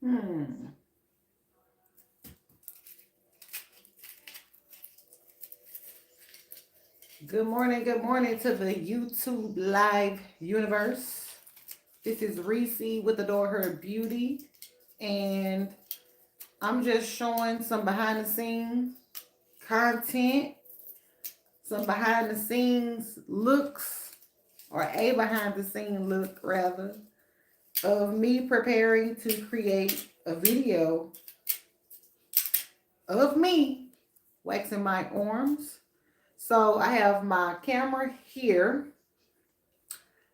Hmm. Good morning to the YouTube live universe. This is Reese with Adore Her Beauty, and I'm just showing some behind the scenes content, some behind the scenes looks, or a behind the scene look rather, of me preparing to create a video of me waxing my arms. So I have my camera here.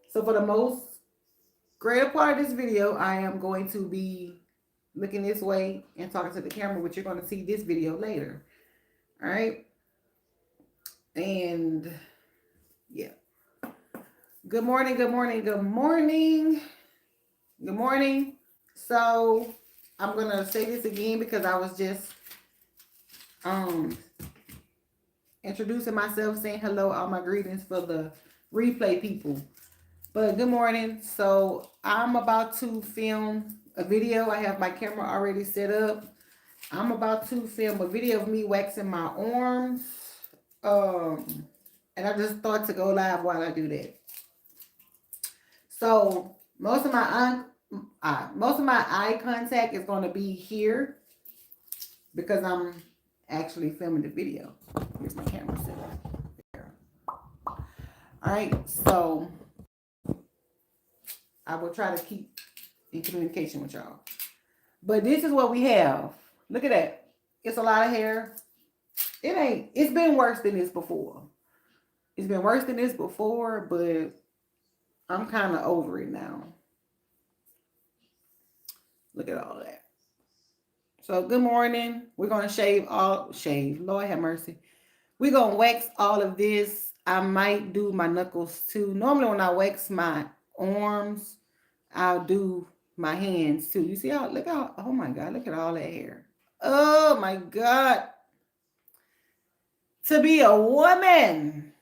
So for the most greater part of this video, I am going to be looking this way and talking to the camera, which you're going to see this video later. All right. And yeah. Good morning. Good morning. Good morning. Good morning. So I'm going to say this again because I was just um introducing myself, saying hello, all my greetings for the replay people. But good morning. So I'm about to film a video. I have my camera already set up. I'm about to film a video of me waxing my arms. And I just thought to go live while I do that. So most of my eye contact is going to be here because I'm actually filming the video. Here's my camera set up there. All right, so I will try to keep in communication with y'all. But this is what we have. Look at that. It's a lot of hair. It's been worse than this before. It's been worse than this before, but I'm kind of over it now. Look at all that. So good morning. We're going to shave. Lord have mercy. We're going to wax all of this. I might do my knuckles too. Normally when I wax my arms, I'll do my hands too. You see how, oh my God, look at all that hair. Oh my God. To be a woman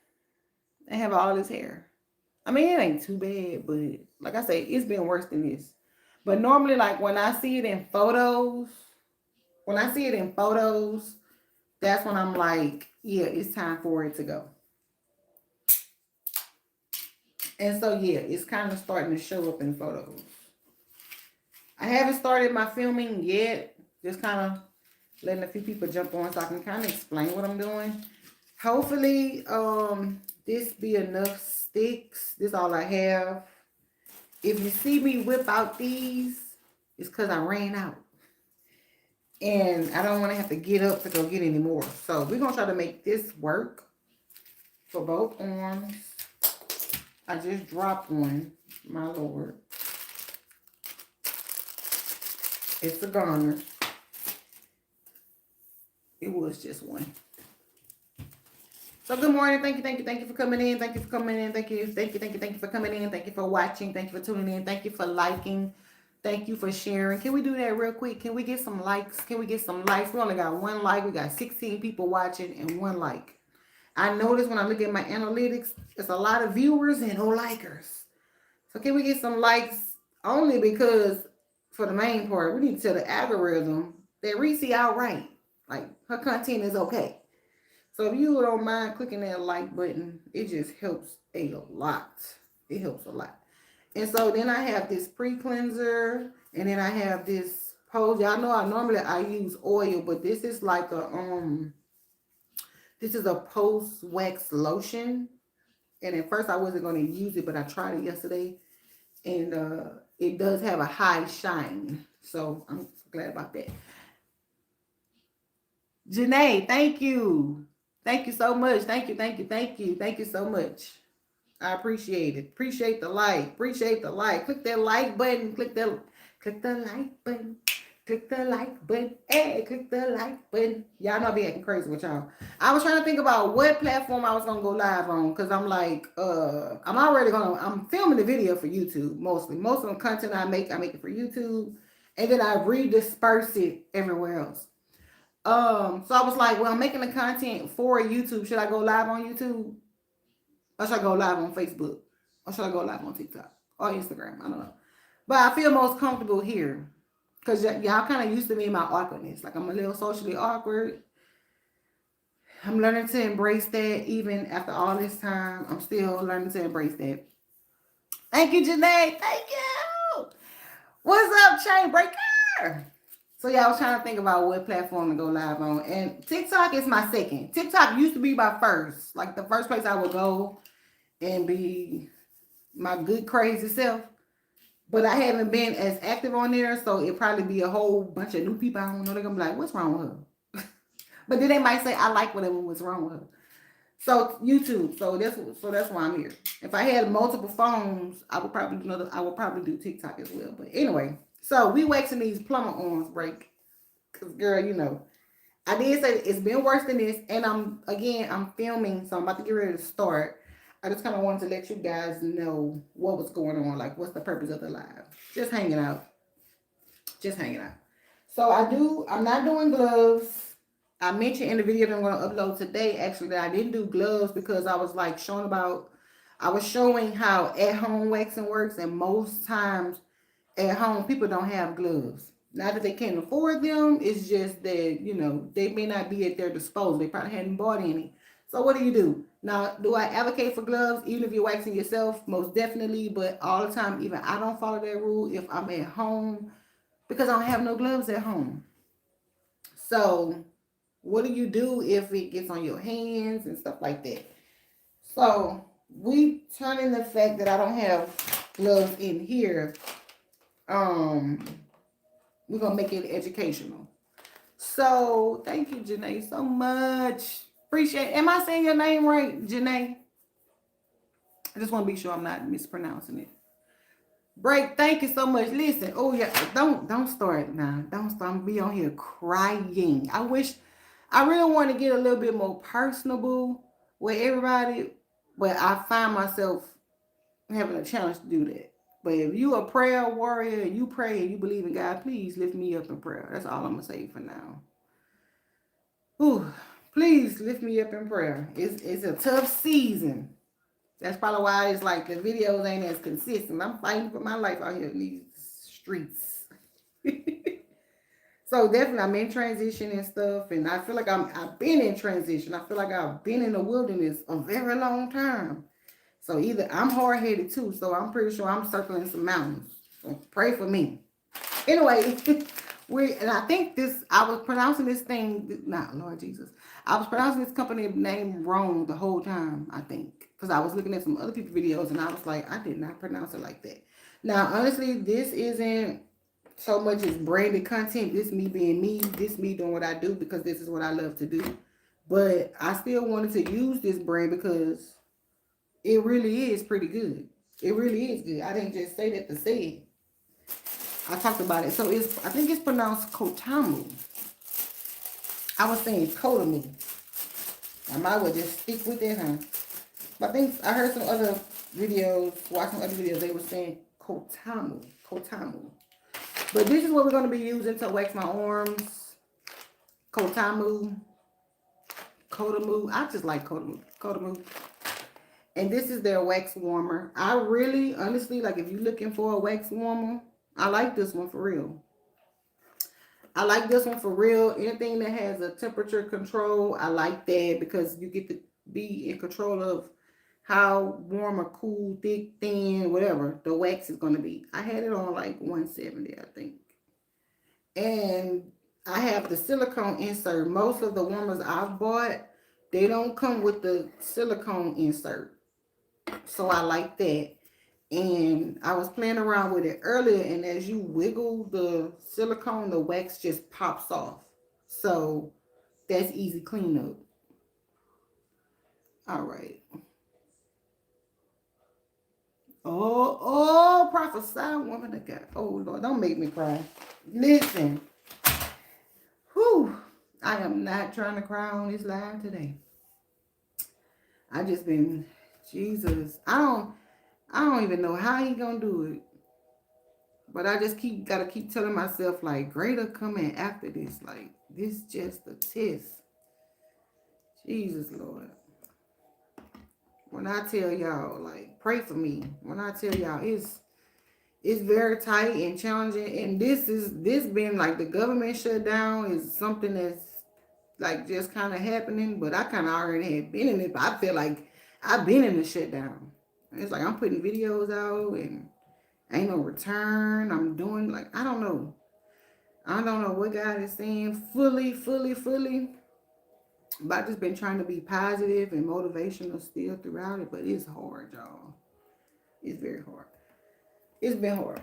and have all this hair. I mean, it ain't too bad, but like I say, it's been worse than this. But normally, like when I see it in photos, that's when I'm like, yeah, it's time for it to go. And so, yeah, it's kind of starting to show up in photos. I haven't started my filming yet. Just kind of letting a few people jump on so I can kind of explain what I'm doing. Hopefully, this be enough sticks. This is all I have. If you see me whip out these, it's because I ran out. And I don't want to have to get up to go get any more. So we're going to try to make this work for both arms. I just dropped one, my Lord. It's a goner. It was just one. So good morning. Thank you for coming in. Thank you for coming in. Thank you for coming in. Thank you for watching. Thank you for tuning in. Thank you for liking. Thank you for sharing. Can we do that real quick? Can we get some likes? We only got one like. We got 16 people watching and one like. I notice when I look at my analytics, it's a lot of viewers and no likers. So can we get some likes? Only because for the main part, we need to tell the algorithm that Reese outright. Like her content is okay. So if you don't mind clicking that like button, it just helps a lot. It helps a lot. And so then I have this pre-cleanser, and then I have this pose. Y'all know I use oil, but this is like this is a post-wax lotion. And at first I wasn't going to use it, but I tried it yesterday, and it does have a high shine. So I'm glad about that. Janae, thank you. Thank you so much. Thank you so much. I appreciate it. Appreciate the like. Click that like button. Click the like button. Click the like button. Hey, click the like button. Y'all know I be acting crazy with y'all. I was trying to think about what platform I was gonna go live on, because I'm like, I'm filming the video for YouTube mostly. Most of the content I make it for YouTube, and then I redisperse it everywhere else. So I was like, well, I'm making the content for YouTube. Should I go live on YouTube? Or should I go live on Facebook? Or should I go live on TikTok or Instagram? I don't know. But I feel most comfortable here. Because y'all kind of used to me in my awkwardness. Like, I'm a little socially awkward. I'm learning to embrace that. Even after all this time, I'm still learning to embrace that. Thank you, Janae. Thank you. What's up, Chain Breaker? So yeah, I was trying to think about what platform to go live on. And TikTok is my second. TikTok used to be my first. Like the first place I would go and be my good crazy self. But I haven't been as active on there, so it probably be a whole bunch of new people. I don't know. They're gonna be like, what's wrong with her? But then they might say, I like whatever was wrong with her. So YouTube. So that's why I'm here. If I had multiple phones, I would probably do TikTok as well. But anyway, so we waxing these plumber arms, break. Cause girl, I did say it's been worse than this, and I'm filming, so I'm about to get ready to start. I just kind of wanted to let you guys know what was going on, like what's the purpose of the live. Just hanging out. Just hanging out. So I'm not doing gloves. I mentioned in the video that I'm going to upload today, actually, that I didn't do gloves because I was like I was showing how at-home waxing works, and most times at home, people don't have gloves. Not that they can't afford them, it's just that, they may not be at their disposal. They probably hadn't bought any. So what do? Now, do I advocate for gloves, even if you're waxing yourself? Most definitely, but all the time, even I don't follow that rule if I'm at home because I don't have no gloves at home. So what do you do if it gets on your hands and stuff like that? So we turn in the fact that I don't have gloves in here. We're gonna make it educational. So thank you, Janae, so much. Appreciate it. Am I saying your name right, Janae? I just want to be sure I'm not mispronouncing it. Break, thank you so much. Listen, oh yeah, don't start now. Don't start. I'm gonna be on here crying. I really want to get a little bit more personable with everybody, but I find myself having a challenge to do that. But if you a prayer warrior and you pray and you believe in God, please lift me up in prayer. That's all I'm gonna say for now. Ooh, please lift me up in prayer. It's a tough season. That's probably why it's like the videos ain't as consistent. I'm fighting for my life out here in these streets. So definitely I'm in transition and stuff, and I feel like I've been in transition. I feel like I've been in the wilderness a very long time. So either I'm hard-headed too, so I'm pretty sure I'm circling some mountains. So pray for me. Anyway, and I think I was pronouncing this thing, not Lord Jesus. I was pronouncing this company name wrong the whole time, I think. Because I was looking at some other people's videos and I was like, I did not pronounce it like that. Now, honestly, this isn't so much as branded content. This me being me. This me doing what I do because this is what I love to do. But I still wanted to use this brand because it really is pretty good. It really is good. I didn't just say that to say it. I talked about it. So I think it's pronounced Kotamu. I was saying Kotamu. I might as well just stick with it, huh? But I think I heard some other videos, watching other videos, they were saying Kotamu. But this is what we're going to be using to wax my arms. Kotamu. I just like Kotamu. And this is their wax warmer. I really, honestly, like if you're looking for a wax warmer, I like this one for real. Anything that has a temperature control, I like that because you get to be in control of how warm or cool, thick, thin, whatever the wax is going to be. I had it on like 170, I think. And I have the silicone insert. Most of the warmers I've bought, they don't come with the silicone insert. So I like that. And I was playing around with it earlier, and as you wiggle the silicone, the wax just pops off. So that's easy cleanup. All right. Oh, prophesy, woman of God. Oh, Lord, don't make me cry. Listen. Whew. I am not trying to cry on this live today. I just been, Jesus. I don't even know how he gonna do it. But I just gotta keep telling myself, like, greater coming after this. Like, this just a test. Jesus, Lord. When I tell y'all, like, pray for me. When I tell y'all, It's very tight and challenging. And this being like the government shutdown is something that's like just kind of happening. But I kind of already had been in it. But I feel like I've been in the shutdown. It's like I'm putting videos out and ain't no return. I'm doing like I don't know. I don't know what God is saying fully. But I've just been trying to be positive and motivational still throughout it. But it's hard, y'all. It's very hard. It's been hard.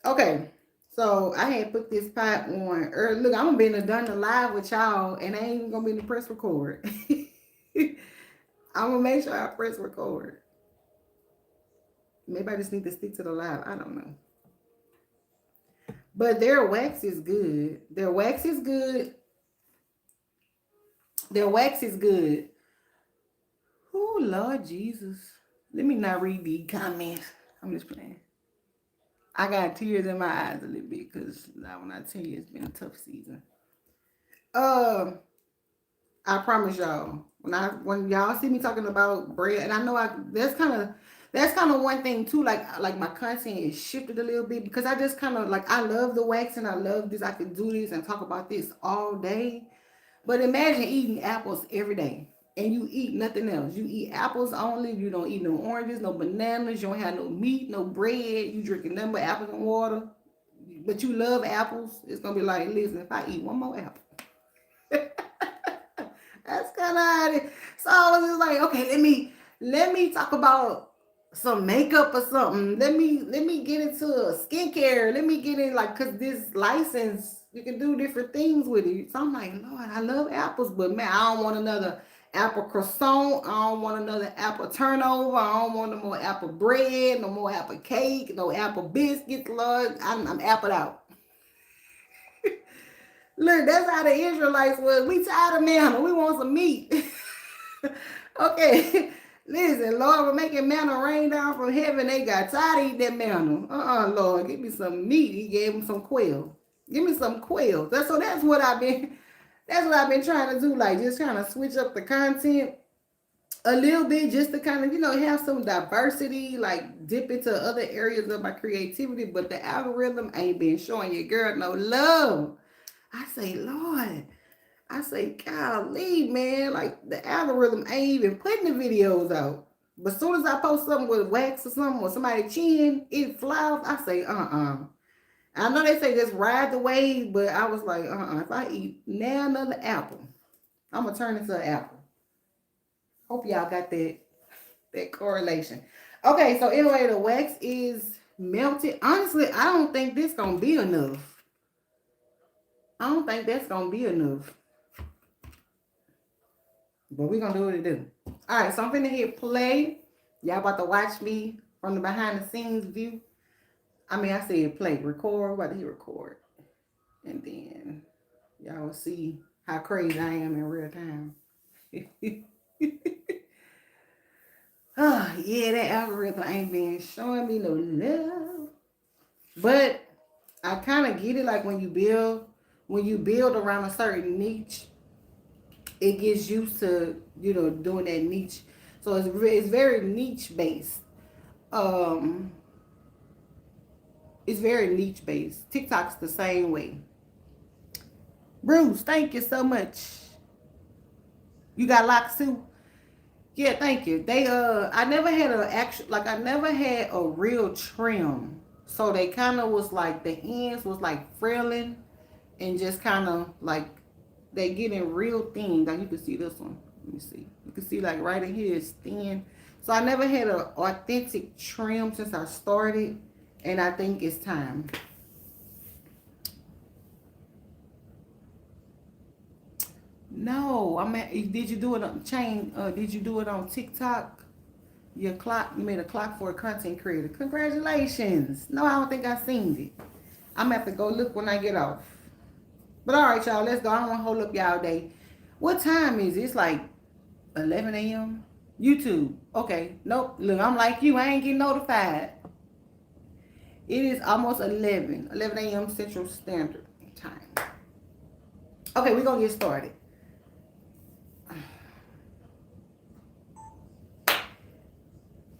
Okay. So I had put this pot on early. Look, I'm gonna be done the live with y'all, and I ain't even gonna be in the press record. I'm gonna make sure I press record. Maybe I just need to stick to the live. I don't know. But their wax is good. Their wax is good. Their wax is good. Oh, Lord Jesus. Let me not read the comments. I'm just playing. I got tears in my eyes a little bit because when I tell you it's been a tough season. I promise y'all, when y'all see me talking about bread, and I know that's kind of one thing too. Like my content is shifted a little bit because I just kind of like I love the wax and I love this. I can do this and talk about this all day. But imagine eating apples every day and you eat nothing else. You eat apples only. You don't eat no oranges, no bananas. You don't have no meat, no bread. You drinking nothing but apples and water. But you love apples. It's gonna be like, listen, if I eat one more apple. That's kind of how it is. So I was just like, okay, let me talk about some makeup or something. Let me get into skincare. Let me get in like, cause this license you can do different things with it. So I'm like, Lord, I love apples, but man, I don't want another apple croissant. I don't want another apple turnover. I don't want no more apple bread, no more apple cake, no apple biscuits. Lord, I'm appled out. Look, that's how the Israelites was. We tired of manna. We want some meat. Okay. Listen, Lord, we're making manna rain down from heaven. They got tired of eating that manna. Lord, give me some meat. He gave them some quail. Give me some quail. That's what I've been trying to do. Like just trying to switch up the content a little bit just to kind of, have some diversity, like dip into other areas of my creativity. But the algorithm ain't been showing your girl no love. I say, Lord, golly, man, like the algorithm ain't even putting the videos out. But as soon as I post something with wax or something or somebody chin, it flies. I say, I know they say just ride the wave, but I was like, if I eat now another apple, I'm gonna turn into an apple. Hope y'all got that correlation. Okay, so anyway, the wax is melted. Honestly, I don't think this gonna be enough. I don't think that's gonna be enough. But we're gonna do what it do. Alright, so I'm finna hit play. Y'all about to watch me from the behind the scenes view. I mean, I said play, record. We're about to hit record. And then y'all will see how crazy I am in real time. Oh, yeah, that algorithm ain't been showing me no love. But I kind of get it, like when you build around a certain niche, it gets used to, doing that niche. So it's very niche based. Um, it's very niche based. TikTok's the same way. Bruce, thank you so much. You got locks too? Yeah, thank you. I never had I never had a real trim. So they kind of was like, the ends was like frailing and just kind of like, they getting real thin. Like you can see this one. Let me see. You can see like right in here is thin. So I never had an authentic trim since I started. And I think it's time. No, did you do it on did you do it on TikTok? You made a clock for a content creator. Congratulations. No, I don't think I seen it. I'm gonna have to go look when I get off. But all right, y'all, let's go. I don't want to hold up y'all day. What time is it? It's like 11 a.m. YouTube. Okay. Nope. Look, I'm like you. I ain't getting notified. It is almost 11 a.m. Central Standard Time. Okay, we're going to get started.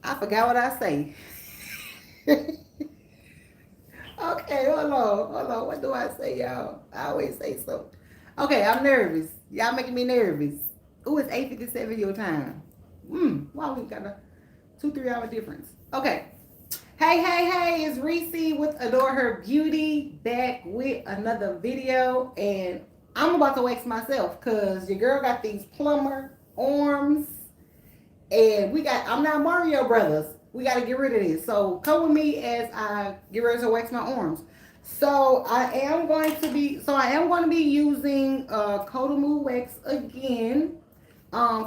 I forgot what I say. Okay, hold on. What do I say, y'all? I always say so. Okay, I'm nervous. Y'all making me nervous. Ooh, it's 8:57 your time. Wow, we got a 2-3 hour difference. Okay. Hey, it's Reese with Adore Her Beauty back with another video. And I'm about to wax myself because your girl got these plumber arms. And I'm not Mario Brothers. We got to get rid of this. So come with me as I get ready to wax my arms. So I am going to be using Kotamu Wax again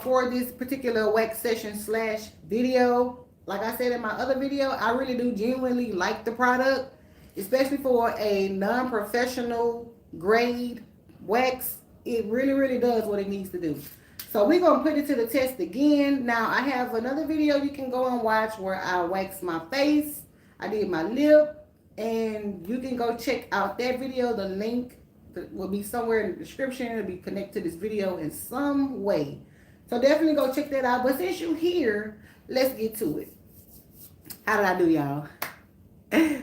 for this particular wax session slash video. Like I said in my other video, I really do genuinely like the product, especially for a non-professional grade wax. It really does what it needs to do. So we're going to put it to the test again. Now I have another video you can go and watch where I wax my face. I did my lip, and you can go check out that video. The link will be somewhere in the description. It'll be connected to this video in some way. So definitely go check that out. But since you're here, let's get to it. How did I do, y'all? This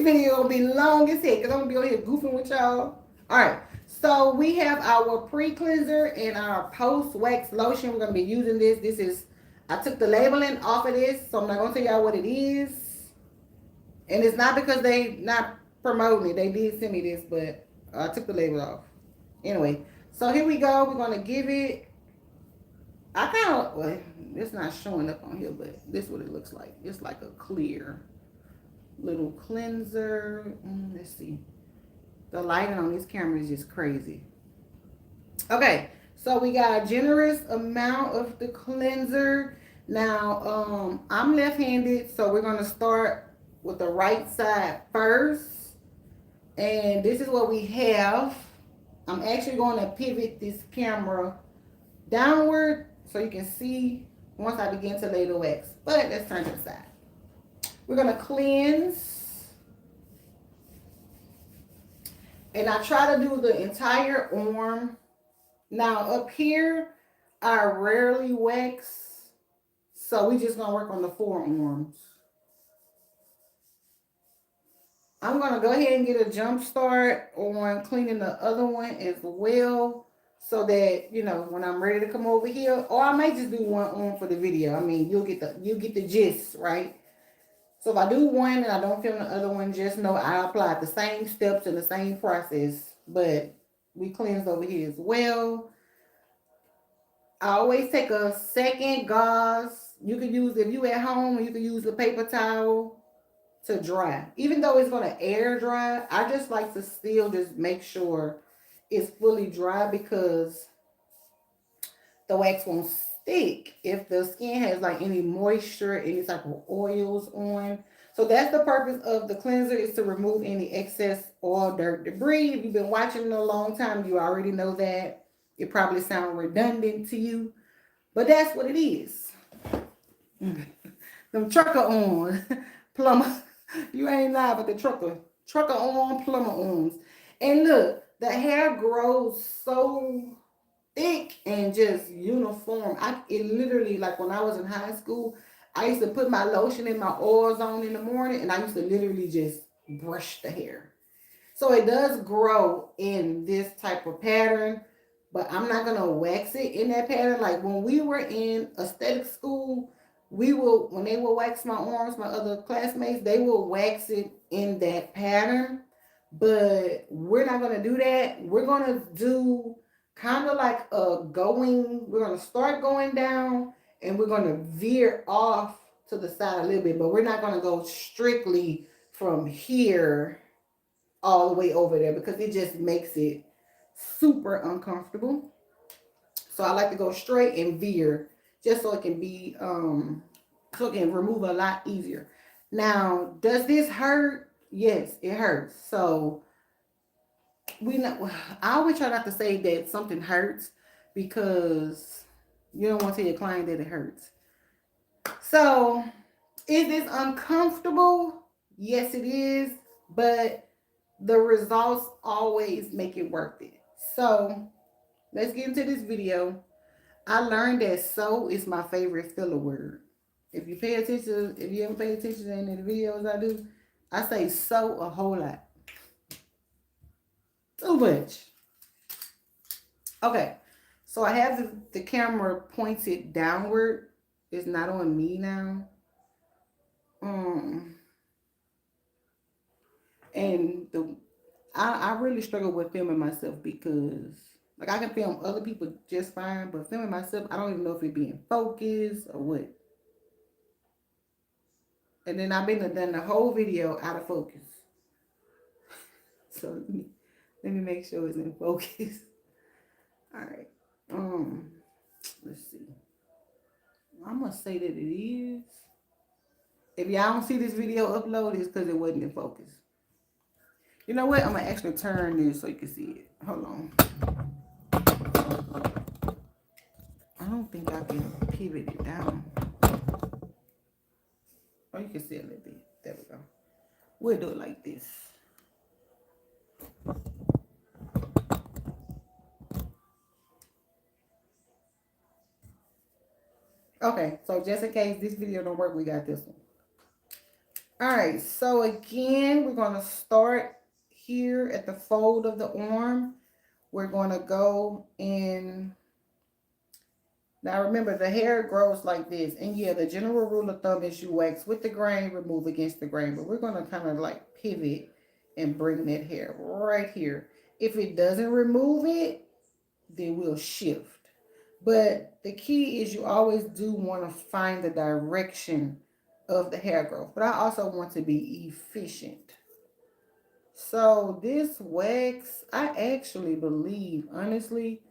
video will be long as heck because I'm going to be over here goofing with y'all. All right. So we have our pre-cleanser and our post-wax lotion. We're going to be using this. I took the labeling off of this, so I'm not going to tell y'all what it is. And it's not because they not promoting it. They did send me this, but I took the label off. Anyway, so here we go. We're going to give it, it's not showing up on here, but this is what it looks like. It's like a clear little cleanser. Let's see. The lighting on this camera is just crazy. Okay, so we got a generous amount of the cleanser. Now, I'm left-handed, so we're going to start with the right side first. And this is what we have. I'm actually going to pivot this camera downward so you can see once I begin to lay the wax. But let's turn to the side. We're going to cleanse. And I try to do the entire arm. Now up here, I rarely wax. So we just gonna work on the forearms. I'm gonna go ahead and get a jump start on cleaning the other one as well. So that, when I'm ready to come over here, or I might just do one arm for the video. I mean, you'll get the gist, right? So if I do one and I don't film the other one, just know I applied the same steps and the same process, but we cleansed over here as well. I always take a second gauze. You can use, if you at home, you can use the paper towel to dry. Even though it's going to air dry, I just like to still just make sure it's fully dry because the wax won't stick if the skin has like any moisture, any type of oils on. So that's the purpose of the cleanser, is to remove any excess oil, dirt, debris. If you've been watching in a long time, you already know that. It probably sounds redundant to you, but that's what it is. Them trucker on plumber. You ain't lying, but the trucker on plumber arms. And look, the hair grows so thick and just uniform. It literally, like when I was in high school, I used to put my lotion and my oils on in the morning, and I used to literally just brush the hair. So it does grow in this type of pattern, but I'm not gonna wax it in that pattern. Like when we were in aesthetic school, when they would wax my arms, my other classmates, they will wax it in that pattern. But we're not gonna do that. We're gonna do kind of like we're going to start going down and we're going to veer off to the side a little bit, but we're not going to go strictly from here all the way over there because it just makes it super uncomfortable. So I like to go straight and veer just so it can be, so it can remove a lot easier. Now, does this hurt? Yes, it hurts. So I always try not to say that something hurts because you don't want to tell your client that it hurts. So is this uncomfortable? Yes, it is, but the results always make it worth it. So let's get into this video. I learned that so is my favorite filler word. If you ever pay attention to any of the videos I do, I say so a whole lot. Too much. Okay. So I have the camera pointed downward. It's not on me now. And I really struggle with filming myself because like I can film other people just fine, but filming myself, I don't even know if it be in focus or what. And then I've been done the whole video out of focus. So let me make sure it's in focus. All right. Let's see. I'm gonna say that it is. If y'all don't see this video uploaded, it's because it wasn't in focus. You know what? I'm gonna actually turn this so you can see it. Hold on. I don't think I can pivot it down. Oh, you can see a little bit. There we go. We'll do it like this. Okay, so just in case this video don't work, we got this one. All right, so again, we're gonna start here at the fold of the arm. We're gonna go in. Now remember, the hair grows like this. And yeah, the general rule of thumb is you wax with the grain, remove against the grain. But we're going to kind of like pivot and bring that hair right here. If it doesn't remove it, then we'll shift. But the key is you always do want to find the direction of the hair growth. But I also want to be efficient. So this wax, I actually believe, honestly,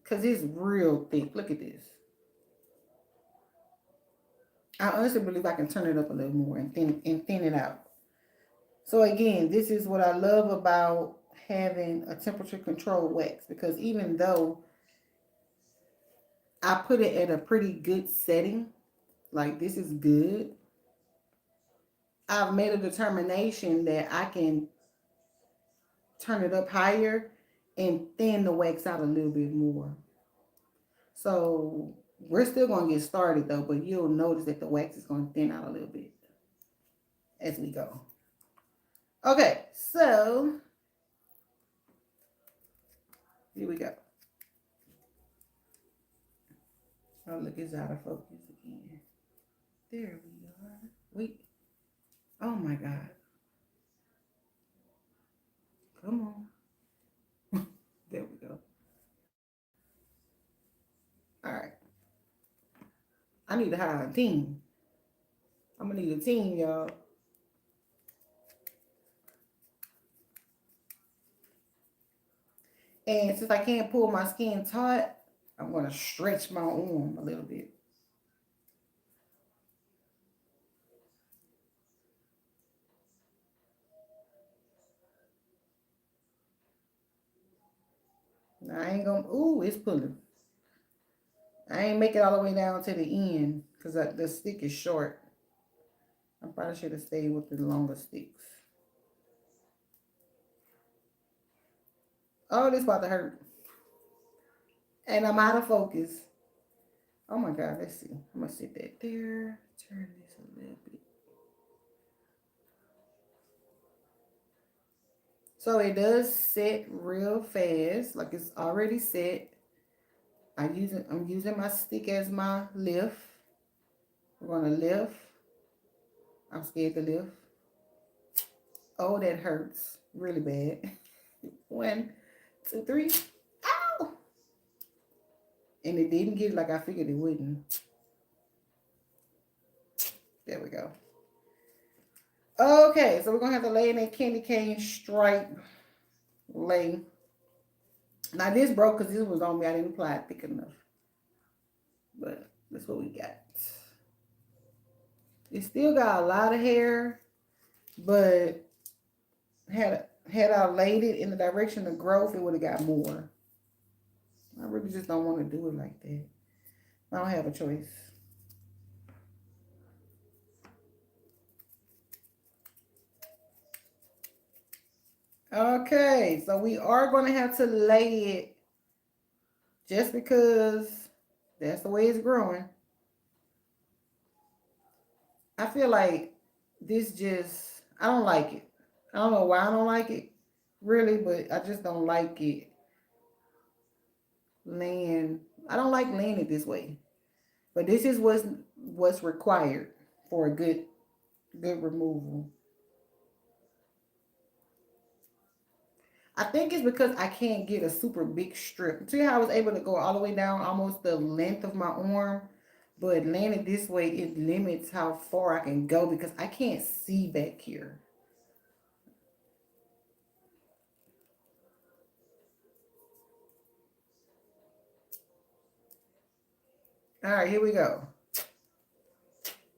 because it's real thick. Look at this. I honestly believe I can turn it up a little more and thin it out. So again, this is what I love about having a temperature controlled wax, because even though I put it at a pretty good setting, like this is good, I've made a determination that I can turn it up higher and thin the wax out a little bit more. So we're still going to get started though, but you'll notice that the wax is going to thin out a little bit as we go. Okay, so here we go. Oh, look, it's out of focus again. There we are. Wait. Oh my God. Come on. There we go. All right. I need to hire a team. I'm going to need a team, y'all. And since I can't pull my skin taut, I'm going to stretch my arm a little bit. Now, I ain't going to, ooh, it's pulling. I ain't make it all the way down to the end because the stick is short. I probably should have stayed with the longer sticks. Oh, this about to hurt. And I'm out of focus. Oh my God, let's see. I'm going to sit that there. Turn this a little bit. So it does set real fast, like it's already set. I'm using my stick as my lift. We're gonna lift. I'm scared to lift. Oh, that hurts really bad. 1, 2, 3. Ow! And it didn't get like I figured it wouldn't. There we go. Okay, so we're gonna have to lay in that candy cane stripe lay. Now this broke because this was on me. I didn't apply it thick enough. But that's what we got. It still got a lot of hair, but had I laid it in the direction of growth, it would have got more. I really just don't want to do it like that. I don't have a choice. Okay, so we are going to have to lay it just because that's the way it's growing. I feel like This just, I don't like it. I don't know why I don't like it, really, but I just don't like it laying. I don't like laying it this way. But this is what's required for a good removal. I think it's because I can't get a super big strip. See how I was able to go all the way down almost the length of my arm? But laying it this way, it limits how far I can go because I can't see back here. All right, here we go.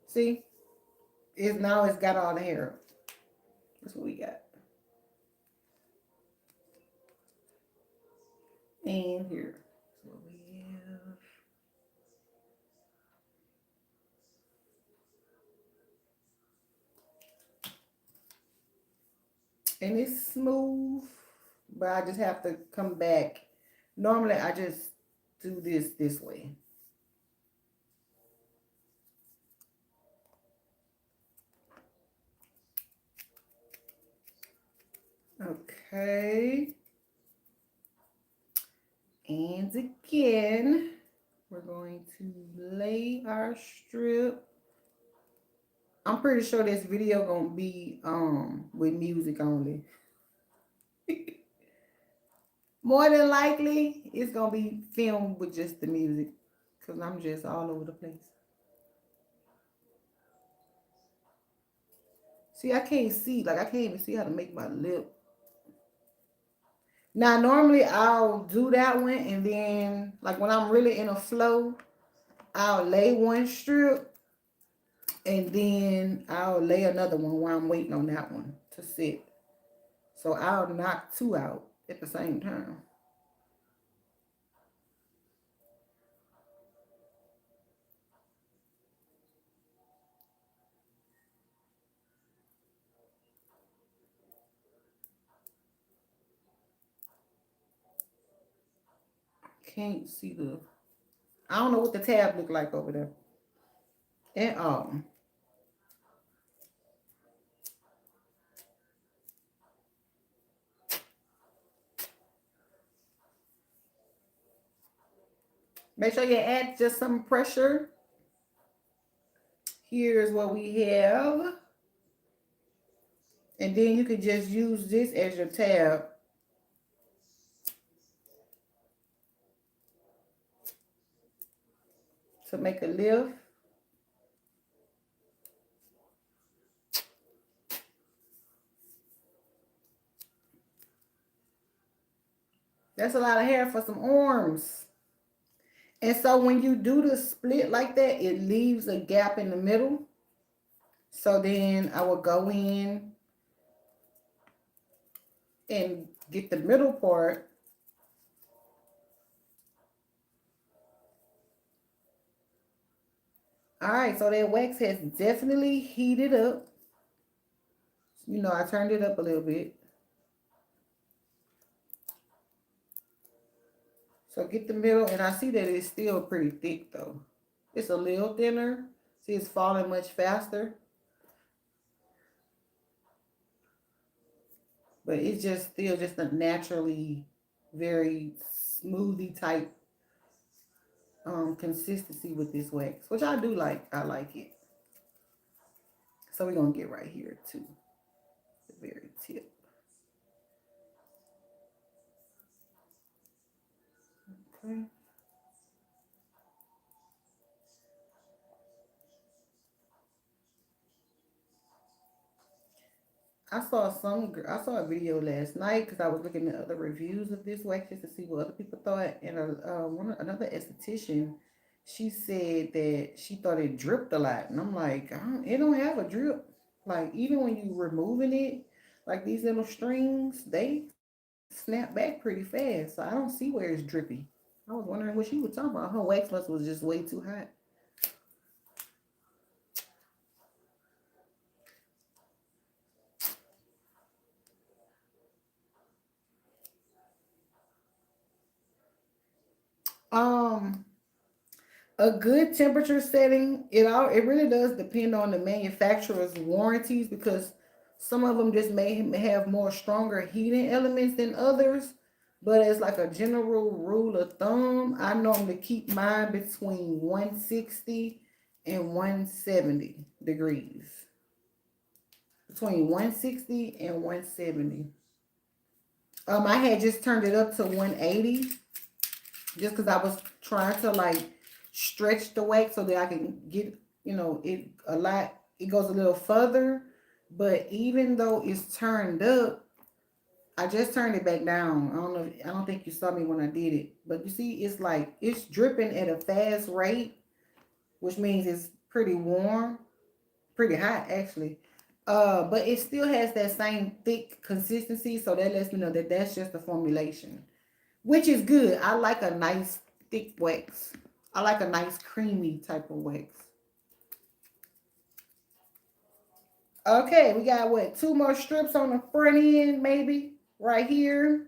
See? It's got all the hair. That's what we got. And here. That's what we have. And it's smooth, but I just have to come back. Normally, I just do this way. Okay. And again, we're going to lay our strip. I'm pretty sure this video gonna be with music only. More than likely, it's gonna be filmed with just the music, cause I'm just all over the place. See, I can't see. Like I can't even see how to make my lip. Now, normally I'll do that one, and then like when I'm really in a flow, I'll lay one strip, and then I'll lay another one while I'm waiting on that one to sit. So I'll knock two out at the same time. Can't see the. I don't know what the tab look like over there. And make sure you add just some pressure. Here's what we have. And then you could just use this as your tab to make a lift. That's a lot of hair for some arms. And so when you do the split like that, it leaves a gap in the middle. So then I will go in and get the middle part. All right, so that wax has definitely heated up. You know, I turned it up a little bit. So get the middle, and I see that it's still pretty thick though. It's a little thinner. See, it's falling much faster. But it's just still just a naturally very smoothie type consistency with this wax, which I do like. I like it. So we're gonna get right here to the very tip. Okay. I saw a video last night because I was looking at other reviews of this wax just to see what other people thought. And another esthetician, she said that she thought it dripped a lot, and I'm like, it don't have a drip. Like even when you removing it, like these little strings, they snap back pretty fast. So I don't see where it's drippy. I was wondering what she was talking about. Her wax must was just way too hot. Um, A good temperature setting, it really does depend on the manufacturer's warranties because some of them just may have more stronger heating elements than others. But as like a general rule of thumb, I normally keep mine between 160 and 170 degrees. Between 160 and 170. I had just turned it up to 180 just because I was trying to like stretch the wax so that I can get, it a lot, it goes a little further. But even though it's turned up, I just turned it back down. I don't think you saw me when I did it. But you see, it's like, it's dripping at a fast rate, which means it's pretty warm, pretty hot actually. But it still has that same thick consistency. So that lets me know that that's just the formulation, which is good. I like a nice thick wax. I like a nice creamy type of wax. Okay, we got what? Two more strips on the front end, maybe right here.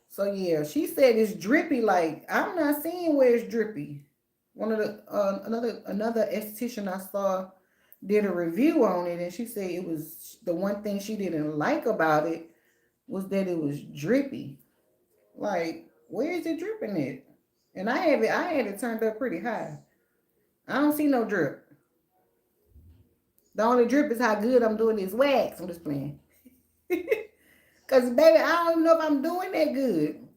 So yeah, she said it's drippy. Like I'm not seeing where it's drippy. One of the another esthetician I saw did a review on it, and she said it was the one thing she didn't like about it was that it was drippy. Like where is it dripping at? And I had it turned up pretty high. I don't see no drip. The only drip is how good I'm doing this wax. I'm just playing. Cause baby, I don't even know if I'm doing that good.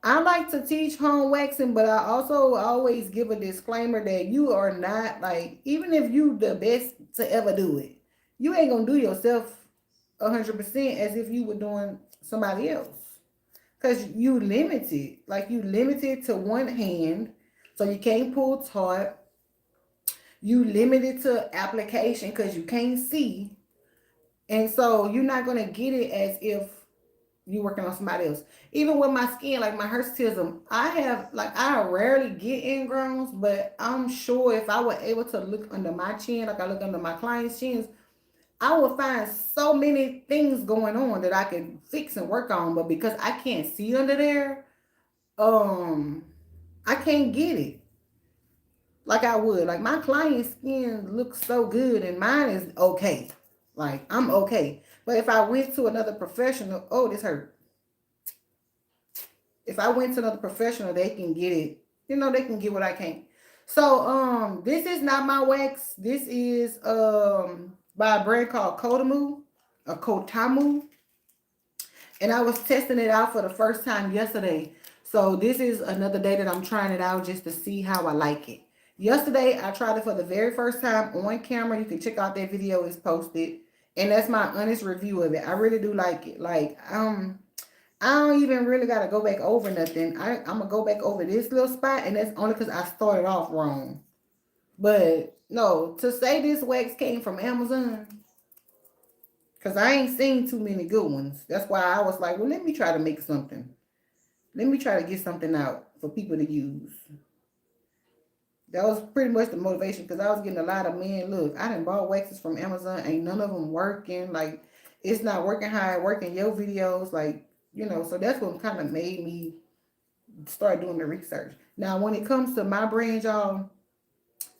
I like to teach home waxing, but I also always give a disclaimer that you are not like, even if you the best to ever do it, you ain't gonna do yourself 100% as if you were doing somebody else. Cause you limited, like you limited to one hand, so you can't pull taut. You limited to application because you can't see, and so you're not gonna get it as if you working on somebody else. Even with my skin, like my hirsutism, I rarely get ingrowns, but I'm sure if I were able to look under my chin, like I look under my clients' chins, I would find so many things going on that I could fix and work on. But because I can't see under there, um, I can't get it like I would. Like my client's skin looks so good, and mine is okay. Like I'm okay. But if I went to another professional, oh, this hurt. If I went to another professional, they can get it. They can get what I can't. So this is not my wax. This is by a brand called Kotamu. And I was testing it out for the first time yesterday. So this is another day that I'm trying it out just to see how I like it. Yesterday I tried it for the very first time on camera. You can check out that video, it's posted. And that's my honest review of it. I really do like it. Like I don't even really gotta go back over nothing. I'm gonna go back over this little spot, and that's only because I started off wrong. But no, to say this wax came from Amazon, because I ain't seen too many good ones. That's why I was like, well, let me try to make something. Let me try to get something out for people to use. That was pretty much the motivation because I was getting a lot of men. Look, I done bought waxes from Amazon. Ain't none of them working. Like, it's not working how it work in your videos. Like, so that's what kind of made me start doing the research. Now, when it comes to my brand, y'all,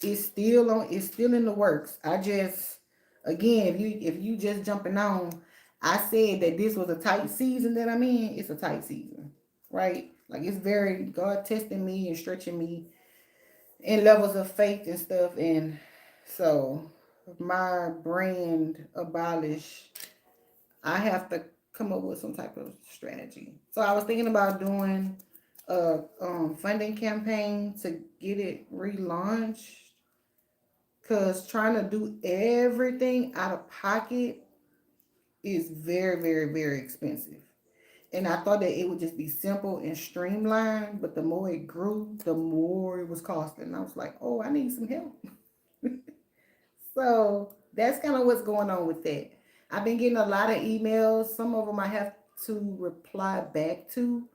it's still in the works. I just, again, if you just jumping on, I said that this was a tight season that I'm in. It's a tight season, right? Like it's very God testing me and stretching me in levels of faith and stuff. And so my brand abolished, I have to come up with some type of strategy. So I was thinking about doing a funding campaign to get it relaunched. Cause trying to do everything out of pocket is very, very, very expensive. And I thought that it would just be simple and streamlined, but the more it grew, the more it was costing. And I was like, oh, I need some help. So that's kind of what's going on with that. I've been getting a lot of emails. Some of them I have to reply back to.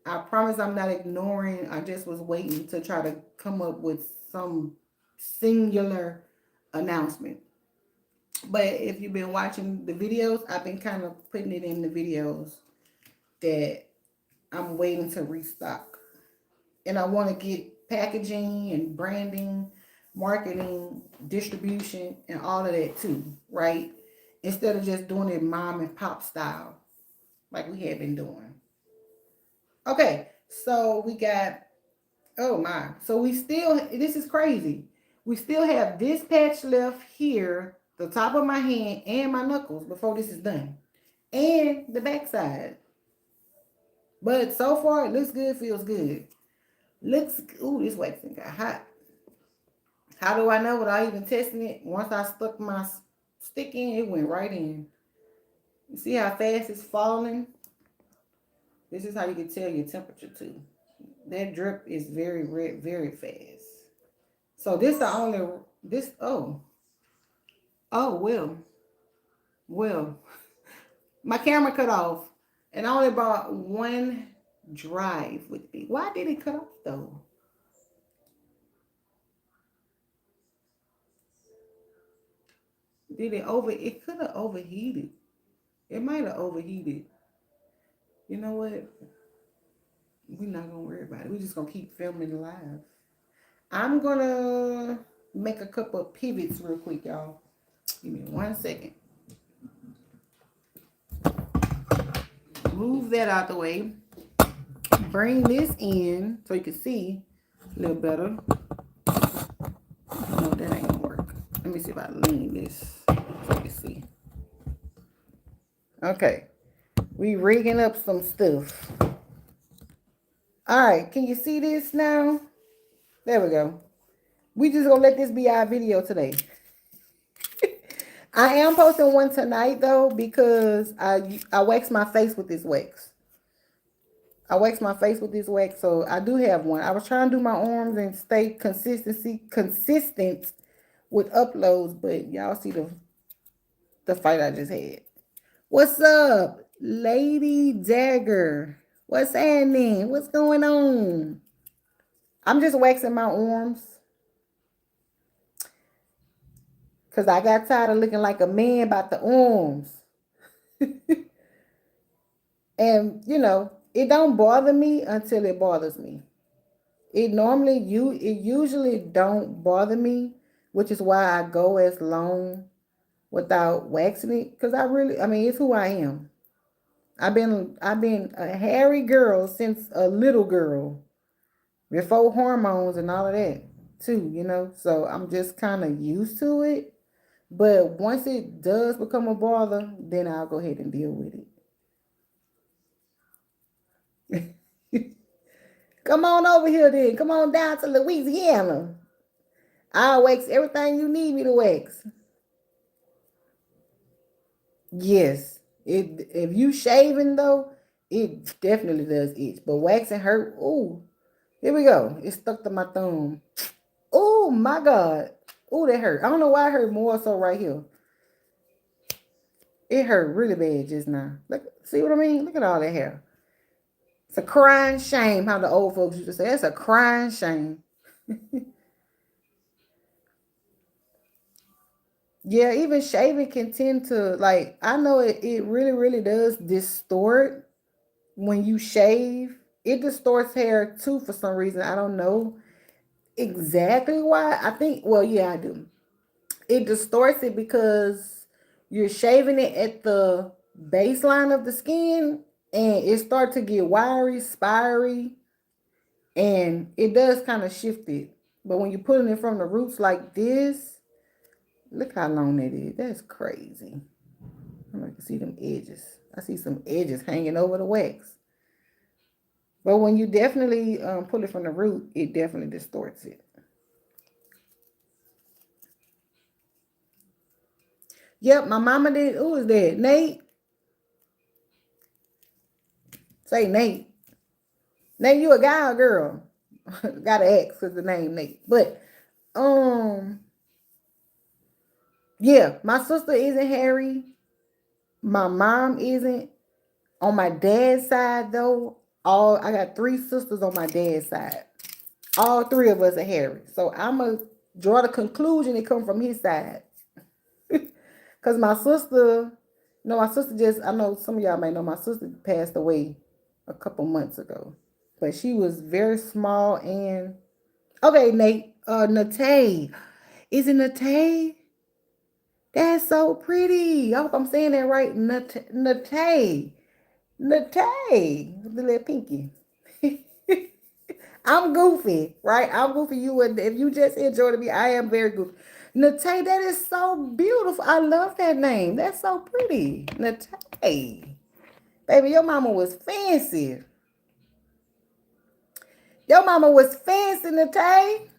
I promise I'm not ignoring. I just was waiting to try to come up with some singular announcement. But if you've been watching the videos, I've been kind of putting it in the videos that I'm waiting to restock. and I want to get packaging and branding, marketing, distribution, and all of that too, right? Instead of just doing it mom and pop style like we have been doing. Okay, so we got, oh my, so we still, this is crazy. We still have this patch left here, the top of my hand and my knuckles before this is done, and the backside. But so far, it looks good, feels good. Looks, ooh, this waxing got hot. How do I know without even testing it? Once I stuck my stick in, it went right in. You see how fast it's falling? This is how you can tell your temperature too. That drip is very red, very fast. So this the only, this, oh, well, my camera cut off and I only bought one drive with me. Why did it cut off though? Did it over? It could have overheated. It might have overheated. You know what? We're not gonna worry about it. We're just gonna keep filming live. I'm gonna make a couple of pivots real quick, y'all. Give me 1 second. Move that out the way. Bring this in so you can see a little better. No, that ain't gonna work. Let me see if I lean this so you can see. Okay. We rigging up some stuff. All right, can you see this now? There we go. We just gonna let this be our video today. I am posting one tonight though because I wax my face with this wax. I wax my face with this wax, so I do have one. I was trying to do my arms and stay consistent with uploads, but y'all see the fight I just had. What's up, Lady Dagger? What's happening? What's going on? I'm just waxing my arms because I got tired of looking like a man about the arms. And, you know, it don't bother me until it bothers me. It usually don't bother me, which is why I go as long without waxing it. Because I mean, it's who I am. I've been a hairy girl since a little girl, before hormones and all of that too, you know. So I'm just kind of used to it. But once it does become a bother, then I'll go ahead and deal with it. Come on over here then. Come on down to Louisiana. I'll wax everything you need me to wax. Yes. If you shaving though, it definitely does itch. But waxing hurt. Ooh. Here we go. It stuck to my thumb. Oh my God. Oh, that hurt. I don't know why it hurt more so right here. It hurt really bad just now. Look, see what I mean? Look at all that hair. It's a crying shame, how the old folks used to say. It's a crying shame. Yeah, even shaving can tend to, like, I know it really, really does distort when you shave. It distorts hair too for some reason. I don't know exactly why. I think, well, yeah, I do. It distorts it because you're shaving it at the baseline of the skin and it starts to get wiry, spiry, and it does kind of shift it. But when you're putting it from the roots like this, look how long that is. That's crazy. I can see them edges. I see some edges hanging over the wax. But when you definitely pull it from the root, it definitely distorts it. Yep, my mama did. Who is that? Nate? Say Nate. Nate, you a guy or girl? Gotta ask because the name Nate. But yeah, my sister isn't hairy. My mom isn't. On my dad's side though, I got 3 sisters on my dad's side. All 3 of us are hairy. So I'm gonna draw the conclusion it come from his side. Cause my sister, my sister I know some of y'all may know my sister passed away a couple months ago. but she was very small and okay, Nate. Nate. Is it Nate? That's so pretty. I hope I'm saying that right. Nate. Nate. The little pinky. I'm goofy, right? I'm goofy. You would if you just enjoyed me. I am very goofy. Nate, that is so beautiful. I love that name. That's so pretty. Nate. Baby, your mama was fancy. Your mama was fancy, Nate.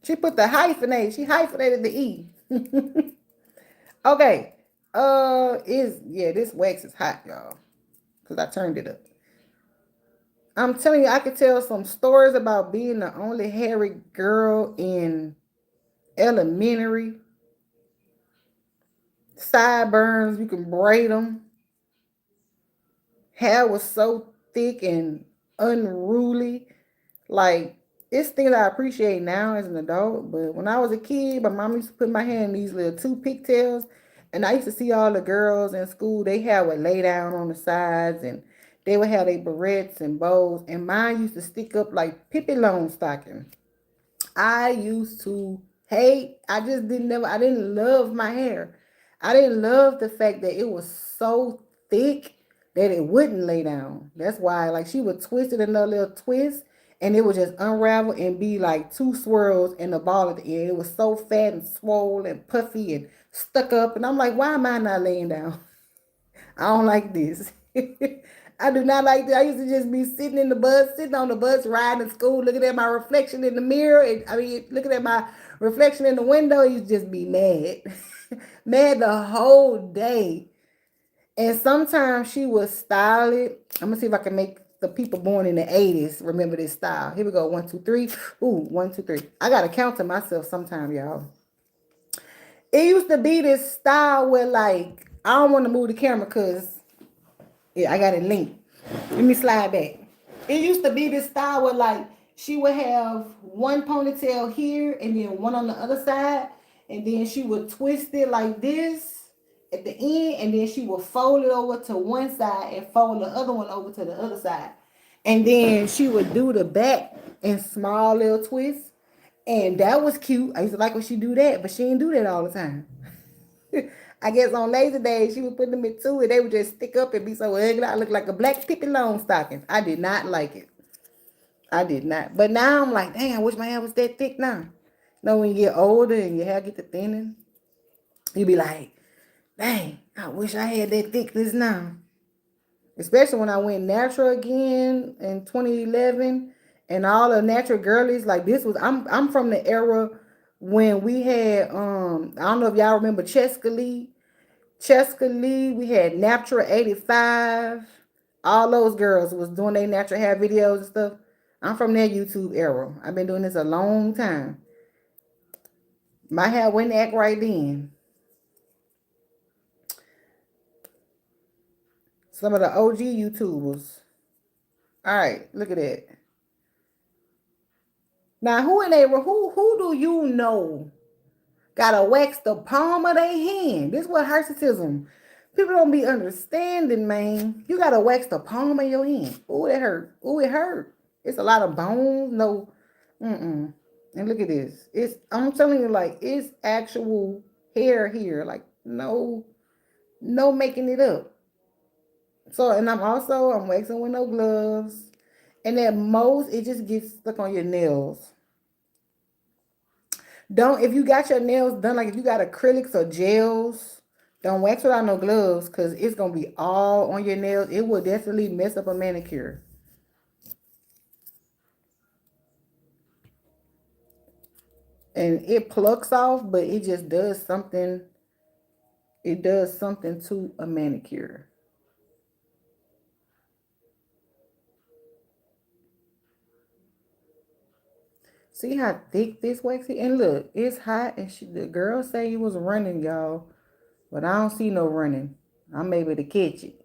She put the hyphenate. She hyphenated the E. Okay. Is yeah, this wax is hot, y'all. Cause I turned it up. I'm telling you, I could tell some stories about being the only hairy girl in elementary. Sideburns, you can braid them. Hair was so thick and unruly. Like, it's things I appreciate now as an adult. But when I was a kid, my mom used to put my hair in these little two pigtails. And I used to see all the girls in school, they hair would lay down on the sides and they would have their barrettes and bows. And mine used to stick up like Pippi Longstocking. I used to hate. I didn't love my hair. I didn't love the fact that it was so thick that it wouldn't lay down. That's why, like, she would twist it another little twist and it would just unravel and be like two swirls and a ball at the end. It was so fat and swollen and puffy and stuck up. And I'm like, why am I not laying down? I don't like this. I do not like that. I used to just be sitting on the bus, riding to school, looking at my reflection in the mirror. And I mean, looking at my reflection in the window, you just be mad. Mad the whole day. And sometimes she would style it. I'm gonna see if I can make the people born in the 80s remember this style. Here we go. 1, 2, 3. Ooh, 1, 2, 3. I gotta count to myself sometime, y'all. It used to be this style where, like, I don't want to move the camera because yeah, I got it linked. Let me slide back. It used to be this style where, like, she would have one ponytail here and then one on the other side, and then she would twist it like this at the end, and then she would fold it over to one side and fold the other one over to the other side. And then she would do the back in small little twists. And that was cute. I used to like when she do that, but she didn't do that all the time. I guess on lazy days, she would put them in two and they would just stick up and be so ugly. I look like a black Pippi Longstocking. I did not like it. I did not. But now I'm like, dang, I wish my hair was that thick now. You know, when you get older and your hair get to thinning, you be like, dang, I wish I had that thickness now. Especially when I went natural again in 2011 and all the natural girlies, like this was, I'm from the era when we had, I don't know if y'all remember Cheska Lee. Cheska Lee, we had Natural 85. All those girls was doing their natural hair videos and stuff. I'm from that YouTube era. I've been doing this a long time. My hair wouldn't act right then. Some of the OG YouTubers. All right, look at that. Now, who do you know gotta wax the palm of their hand? This is what hirsutism. People don't be understanding, man. You gotta wax the palm of your hand. Oh, that hurt. Oh, it hurt. It's a lot of bones. No, mm-mm. And look at this. I'm telling you, like, it's actual hair here. Like, no making it up. So, and I'm waxing with no gloves. And at most, it just gets stuck on your nails. Don't, if you got your nails done, like if you got acrylics or gels, don't wax without no gloves because it's going to be all on your nails. It will definitely mess up a manicure. And it plucks off, but it just does something. It does something to a manicure. See how thick this wax is? And look, it's hot. And the girl say it was running, y'all. But I don't see no running. I'm able to catch it.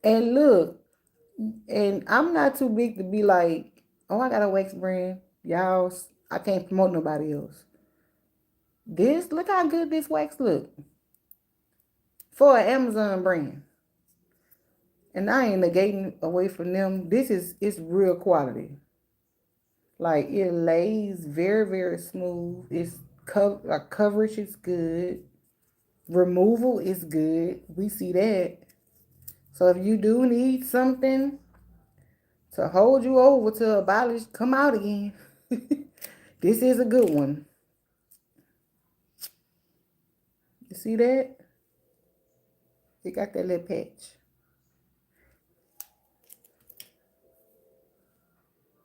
And look, and I'm not too big to be like, oh, I got a wax brand. Y'all, I can't promote nobody else. Look how good this wax look for an Amazon brand. And I ain't negating away from them. It's real quality. Like it lays very, very smooth. It's coverage is good. Removal is good. We see that. So if you do need something to hold you over to abolish, come out again. This is a good one. You see that? It got that little patch.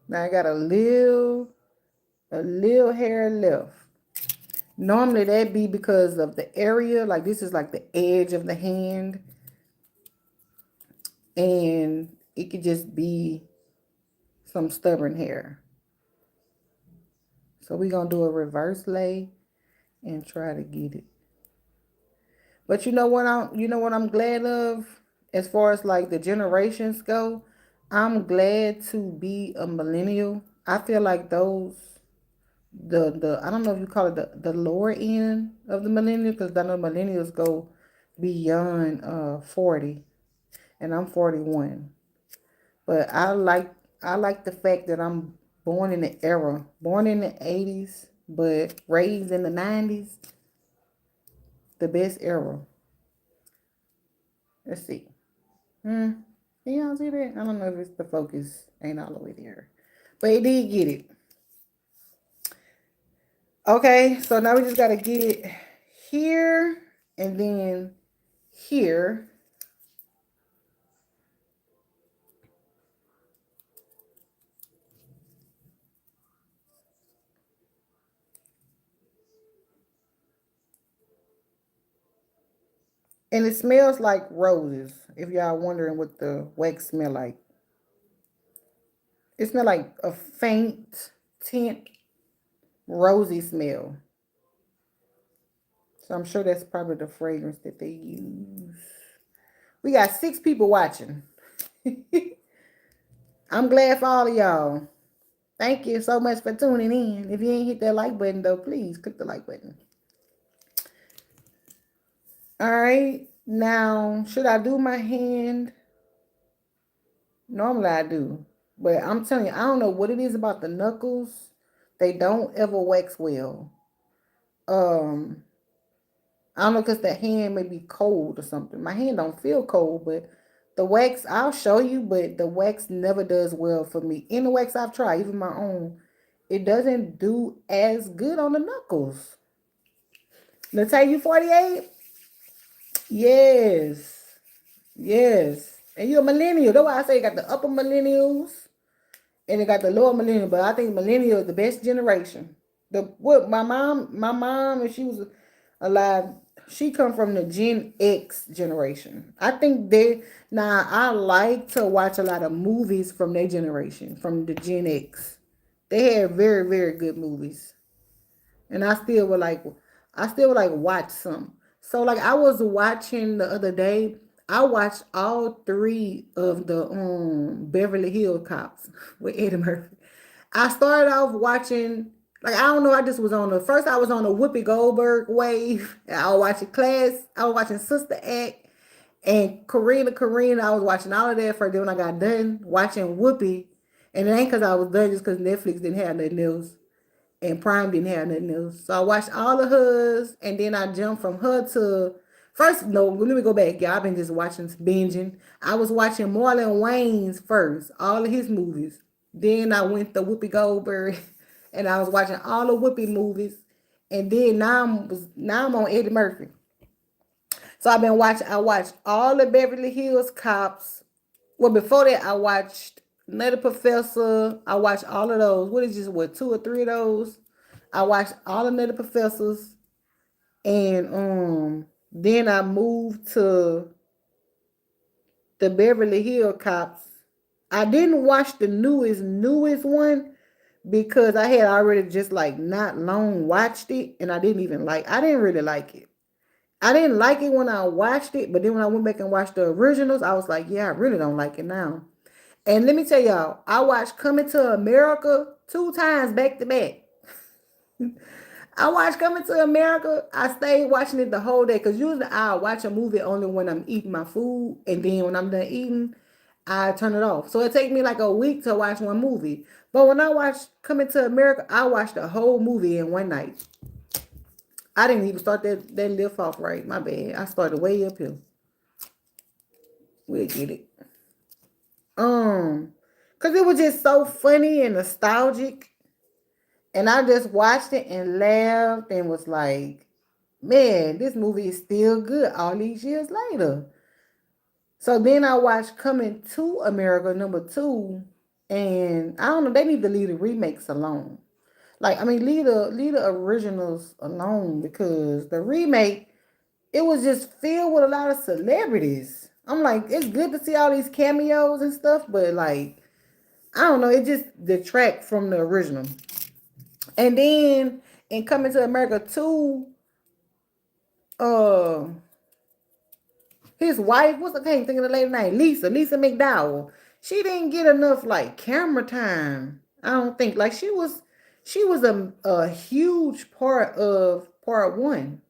Now I got a little hair left. Normally that be because of the area, like this is like the edge of the hand, and it could just be some stubborn hair. So we're gonna do a reverse lay and try to get it. But you know what I'm glad of as far as like the generations go? I'm glad to be a millennial. I feel like those the I don't know if you call it the lower end of the millennial, because I know millennials go beyond 40, and I'm 41. But I like the fact that I'm born in the era, born in the 80s, but raised in the 90s, the best era. Let's see. Can y'all see that? I don't know if it's the focus ain't all the way there, but it did get it. Okay, so now we just gotta get it here and then here. And it smells like roses. If y'all wondering what the wax smell like, it smell like a faint tint rosy smell. So I'm sure that's probably the fragrance that they use. We got 6 people watching. I'm glad for all of y'all. Thank you so much for tuning in. If you ain't hit that like button though, please click the like button. All right. Now, should I do my hand? Normally I do. But I'm telling you, I don't know what it is about the knuckles. They don't ever wax well. Um, I don't know because the hand may be cold or something. My hand don't feel cold, but the wax, I'll show you, but the wax never does well for me. In the wax I've tried, even my own, it doesn't do as good on the knuckles. Let's say you 48. Yes. Yes. And you're a millennial. That's why I say you got the upper millennials and they got the lower millennial. But I think millennial is the best generation. The what my mom, if she was alive, she come from the Gen X generation. I think they now I like to watch a lot of movies from their generation, from the Gen X. They had very, very good movies. And I still would like watch some. So like I was watching the other day, I watched all 3 of the Beverly Hills Cops with Eddie Murphy. I started off watching, like I don't know, I just was on the first I was on the Whoopi Goldberg wave. I was watching Class, I was watching Sister Act and Karina, I was watching all of that for then when I got done watching Whoopi. And it ain't because I was done, just because Netflix didn't have nothing else and Prime didn't have nothing else. So I watched all of hers, and then I jumped from her to first. No, let me go back. Yeah, I've been just watching binging. I was watching Marlon Wayne's first, all of his movies. Then I went to Whoopi Goldberg, and I was watching all the Whoopi movies. And then now I'm on Eddie Murphy. So I've been watching. I watched all the Beverly Hills Cops. Well, before that, I watched Nutty Professor. I watched all of those. What is this? What 2 or 3 of those? I watched all the Nutty Professors, and then I moved to the Beverly Hills Cops. I didn't watch the newest one because I had already just like not long watched it, and I didn't really like it. I didn't like it when I watched it, but then when I went back and watched the originals, I was like, yeah, I really don't like it now. And let me tell y'all, I watched Coming to America 2 times back to back. I watched Coming to America. I stayed watching it the whole day because usually I watch a movie only when I'm eating my food, and then when I'm done eating, I turn it off. So it takes me like a week to watch one movie. But when I watched Coming to America, I watched the whole movie in one night. I didn't even start that lift off right. My bad. I started way up here. We'll get it. Um, cause it was just so funny and nostalgic, and I just watched it and laughed and was like, man, this movie is still good all these years later. So then I watched Coming to America #2, and I don't know, they need to leave the remakes alone. Like, I mean, leave the originals alone because the remake, it was just filled with a lot of celebrities. I'm like, it's good to see all these cameos and stuff, but like, I don't know, it just detract from the original. And then in Coming to America 2, uh his wife, I can't think of the lady name, Lisa McDowell. She didn't get enough like camera time. I don't think like she was a huge part of part one.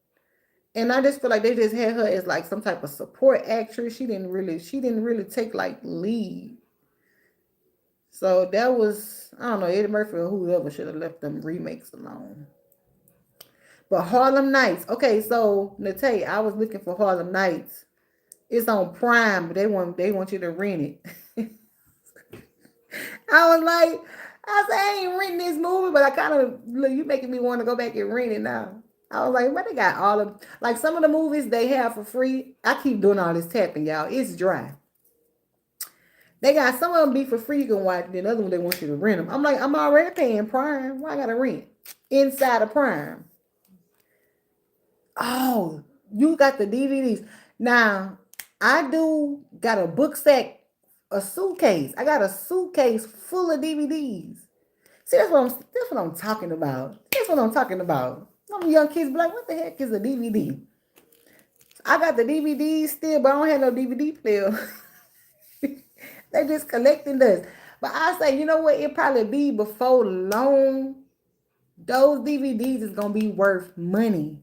And I just feel like they just had her as like some type of support actress. She didn't really take like lead. So that was, I don't know, Eddie Murphy or whoever should have left them remakes alone. But Harlem Nights. Okay, so Natalia, I was looking for Harlem Nights. It's on Prime, but they want you to rent it. I was like, I said I ain't renting this movie, but I kind of look. You making me want to go back and rent it now. I was like, what they got all of like some of the movies they have for free. I keep doing all this tapping, y'all. It's dry. They got some of them be for free. You can watch. Then other one they want you to rent them. I'm like, I'm already paying Prime. Why I gotta rent inside of Prime? Oh, you got the DVDs. Now, I do got a book sack, a suitcase. I got a suitcase full of DVDs. See, that's what I'm talking about. That's what I'm talking about. Some young kids be like, what the heck is a DVD? I got the DVDs still, but I don't have no DVD player. They just collecting dust. But I say, you know what? It probably be before long. Those DVDs is gonna be worth money.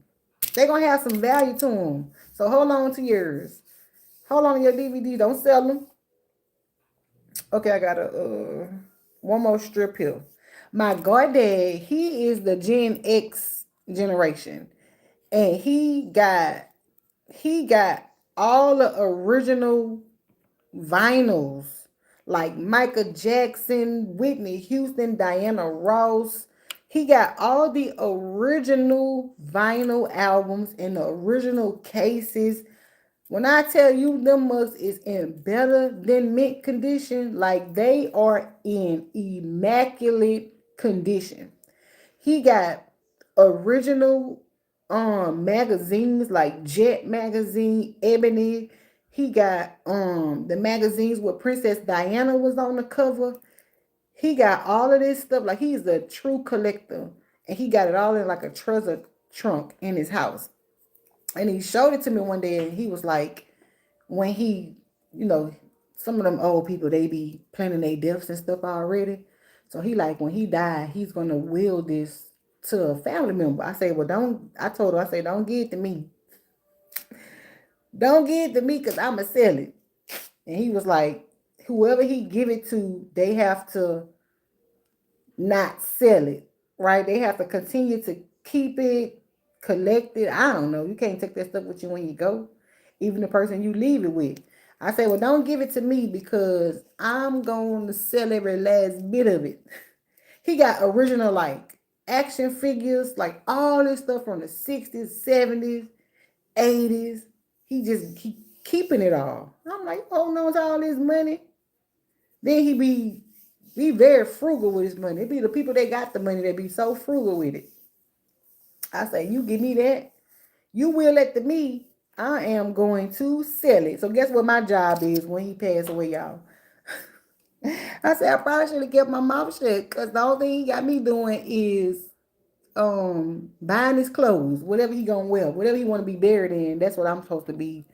They're gonna have some value to them. So hold on to yours. Hold on to your DVD. Don't sell them. Okay, I got a one more strip here. My goddad, he is the Gen X generation, and he got all the original vinyls like Michael Jackson, Whitney Houston, Diana Ross. He got all the original vinyl albums in the original cases. When I tell you them mugs is in better than mint condition, like they are in immaculate condition. He got original magazines like Jet magazine, Ebony. He got the magazines where Princess Diana was on the cover. He got all of this stuff. Like he's a true collector. And he got it all in like a treasure trunk in his house. And he showed it to me one day and he was like, when he, you know, some of them old people, they be planning their deaths and stuff already. So he like, when he died, he's going to will this to a family member. I say, well, I told her, I say, don't give it to me. Don't give it to me because I'm going to sell it. And he was like, whoever he give it to, they have to not sell it, right? They have to continue to keep it, collect it. I don't know. You can't take that stuff with you when you go, even the person you leave it with. I say, well, don't give it to me because I'm going to sell every last bit of it. He got original like action figures, like all this stuff from the 60s, 70s, 80s. He just keeping it all. I'm like, holding on to all this money. Then he be very frugal with his money. It be the people that got the money that be so frugal with it. I say, you give me that, you will it to me. I am going to sell it. So guess what my job is when he passed away, y'all? I said I probably should have kept my mouth shut because the only thing he got me doing is buying his clothes, whatever he gonna wear, whatever he want to be buried in. That's what I'm supposed to be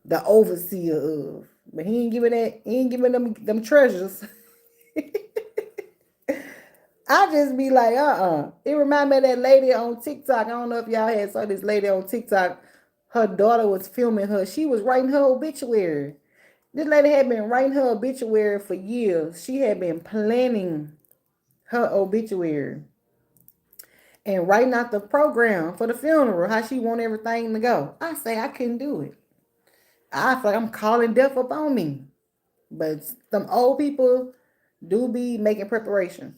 the overseer of. But he ain't giving them treasures. I just be like, It remind me of that lady on TikTok. I don't know if y'all had saw this lady on TikTok. Her daughter was filming her. She was writing her obituary. This lady had been writing her obituary for years. She had been planning her obituary and writing out the program for the funeral, how she want everything to go. I say I couldn't do it. I feel like I'm calling death up on me. But some old people do be making preparation.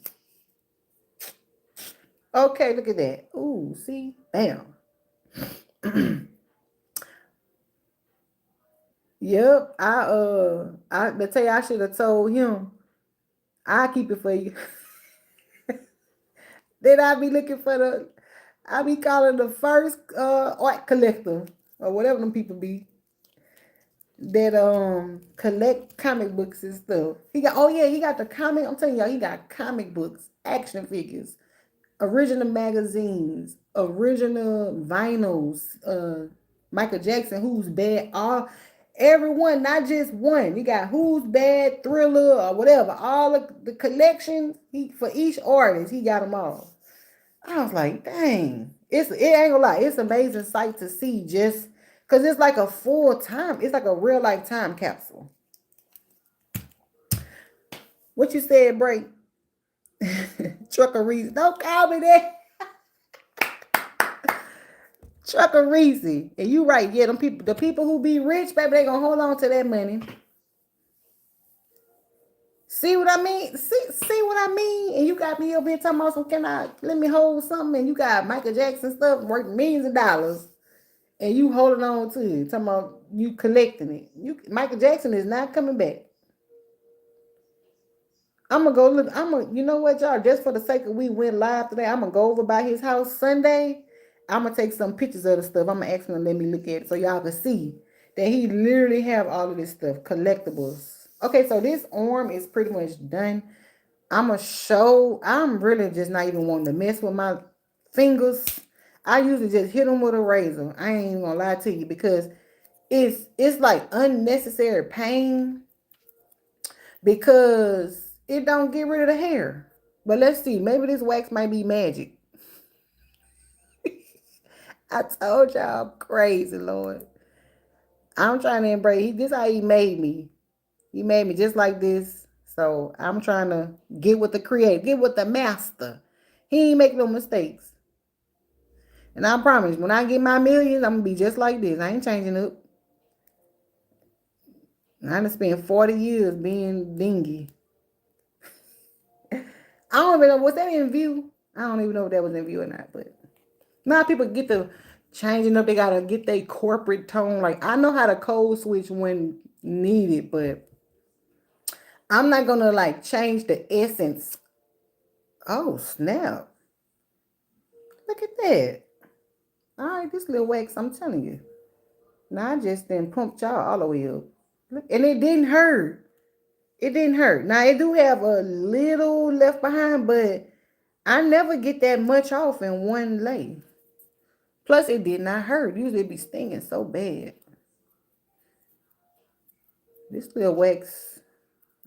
Okay, look at that. Ooh, see? Bam. Yep. I tell you I should have told him. I keep it for you. Then I be looking for I be calling the first art collector or whatever them people be that collect comic books and stuff. He got the comic. I'm telling y'all, he got comic books, action figures, original magazines, original vinyls, Michael Jackson, Who's Bad, all everyone, not just one. You got Who's Bad, Thriller, or whatever. All of the collections for each artist, he got them all. I was like, dang, it ain't gonna lie, it's an amazing sight to see just because it's like a full time, it's like a real life time capsule. What you said, break? Truckery. Don't call me that. Truckery. And you right, yeah, them people, the people who be rich, baby, they gonna hold on to that money. See what I mean? See what I mean? And you got me over here talking about some, can I let me hold something? And you got Michael Jackson stuff worth millions of dollars. And you holding on to it, talking about you collecting it. Michael Jackson is not coming back. I'm gonna go look. You know what, y'all? Just for the sake of we went live today, I'm gonna go over by his house Sunday. I'm gonna take some pictures of the stuff. I'm gonna ask him to let me look at it so y'all can see that he literally have all of this stuff, collectibles. Okay, so this arm is pretty much done. I'm gonna show. I'm really just not even wanting to mess with my fingers. I usually just hit them with a razor. I ain't even gonna lie to you because it's like unnecessary pain because it don't get rid of the hair. But let's see, maybe this wax might be magic. I told y'all I'm crazy, Lord. I'm trying to embrace this how he made me. He made me just like this. So I'm trying to get with the creator, get with the master. He ain't make no mistakes. And I promise, when I get my millions, I'm gonna be just like this. I ain't changing up. I done spent 40 years being dingy. I don't even know, was that in view? I don't even know if that was in view or not, but now people get the changing up, they gotta get their corporate tone. Like I know how to code switch when needed, but I'm not gonna like change the essence. Oh snap. Look at that. All right, this little wax, I'm telling you. Now I just then pumped y'all all the way up. Look, and it didn't hurt. It didn't hurt. Now it do have a little left behind, but I never get that much off in one lay. Plus, it did not hurt. Usually, it be stinging so bad. This little wax.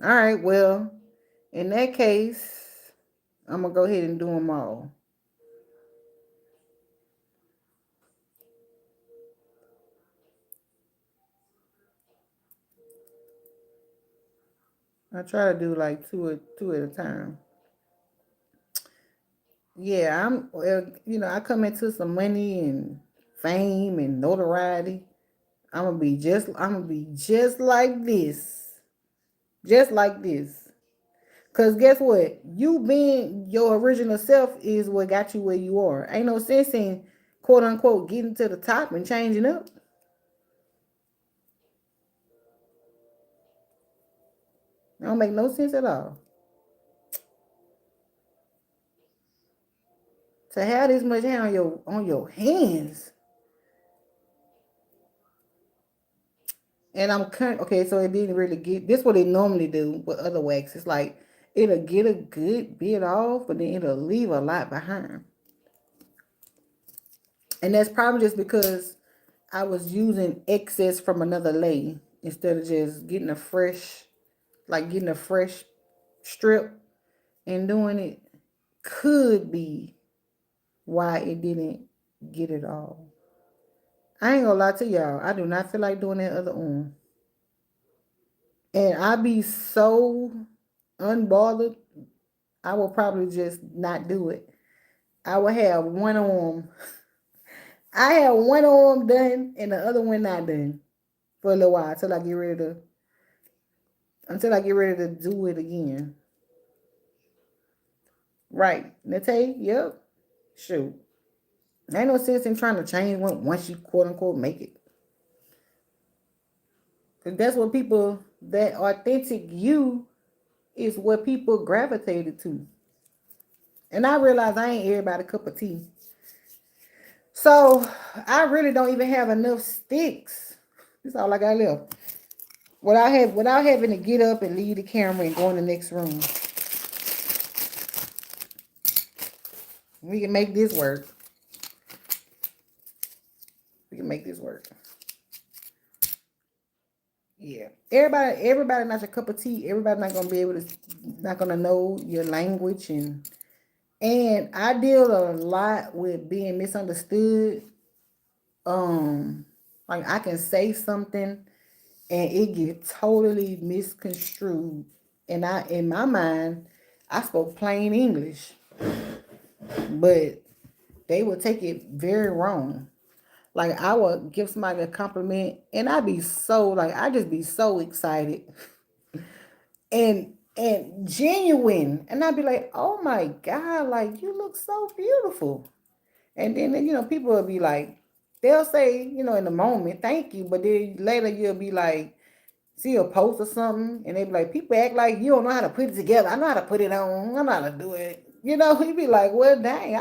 All right, well, in that case, I'm gonna go ahead and do them all. I try to do like two at a time. Yeah, I come into some money and fame and notoriety. I'm gonna be just like this. Just like this. Cause guess what? You being your original self is what got you where you are. Ain't no sense in quote unquote getting to the top and changing up. It don't make no sense at all. To have this much hair on your hands. And I'm current okay, so it didn't really get this what it normally do with other wax. It's like it'll get a good bit off, but then it'll leave a lot behind. And that's probably just because I was using excess from another lay instead of just getting a fresh strip and doing it. could be why it didn't get it all. I ain't gonna lie to y'all. I do not feel like doing that other arm. And I be so unbothered, I will probably just not do it. I will have one arm. I have one arm done and the other one not done for a little while until I get ready to do it again. Right. Nate, yep. Shoot. Ain't no sense in trying to change one once you quote unquote make it. Cause that's what people that authentic you is what people gravitated to. And I realize I ain't everybody cup of tea. So I really don't even have enough sticks. That's all I got left. Without having to get up and leave the camera and go in the next room. We can make this work. We can make this work. Yeah. Everybody not your cup of tea. Everybody not gonna know your language and I deal a lot with being misunderstood. Like I can say something and it get totally misconstrued. And in my mind, I spoke plain English, but they would take it very wrong. Like I would give somebody a compliment and I just be so excited and genuine. And I'd be like, oh my God, like you look so beautiful. And then people will be like, they'll say, in the moment, thank you, but then later you'll be like, see a post or something, and they be like, people act like you don't know how to put it together. I know how to put it on. I know how to do it. You'd be like, well, dang,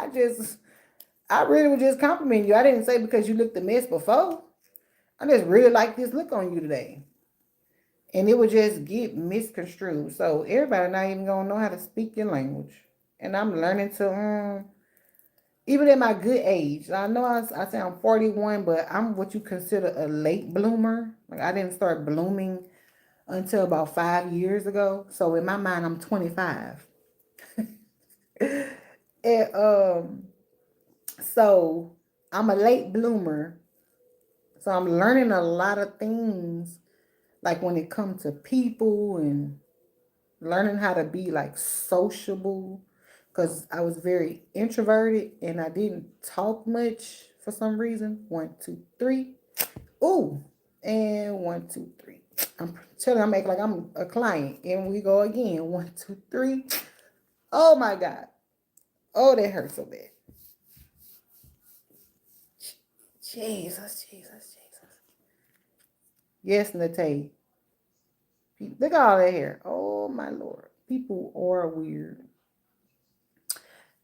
I really was just complimenting you. I didn't say because you looked a mess before. I just really like this look on you today. And it would just get misconstrued. So everybody not even gonna know how to speak your language. And I'm learning to, even at my good age. I know I say I'm 41, but I'm what you consider a late bloomer. Like I didn't start blooming until about 5 years ago. So in my mind, I'm 25. And so I'm a late bloomer. So I'm learning a lot of things, like when it comes to people and learning how to be like sociable. Because I was very introverted and I didn't talk much for some reason. 1, 2, 3. Ooh, and 1, 2, 3. I'm telling you, I'm acting like I'm a client. And we go again. 1, 2, 3. Oh my God. Oh, that hurts so bad. Jesus, Jesus, Jesus. Yes, Nate. Look at all that hair. Oh my Lord. People are weird.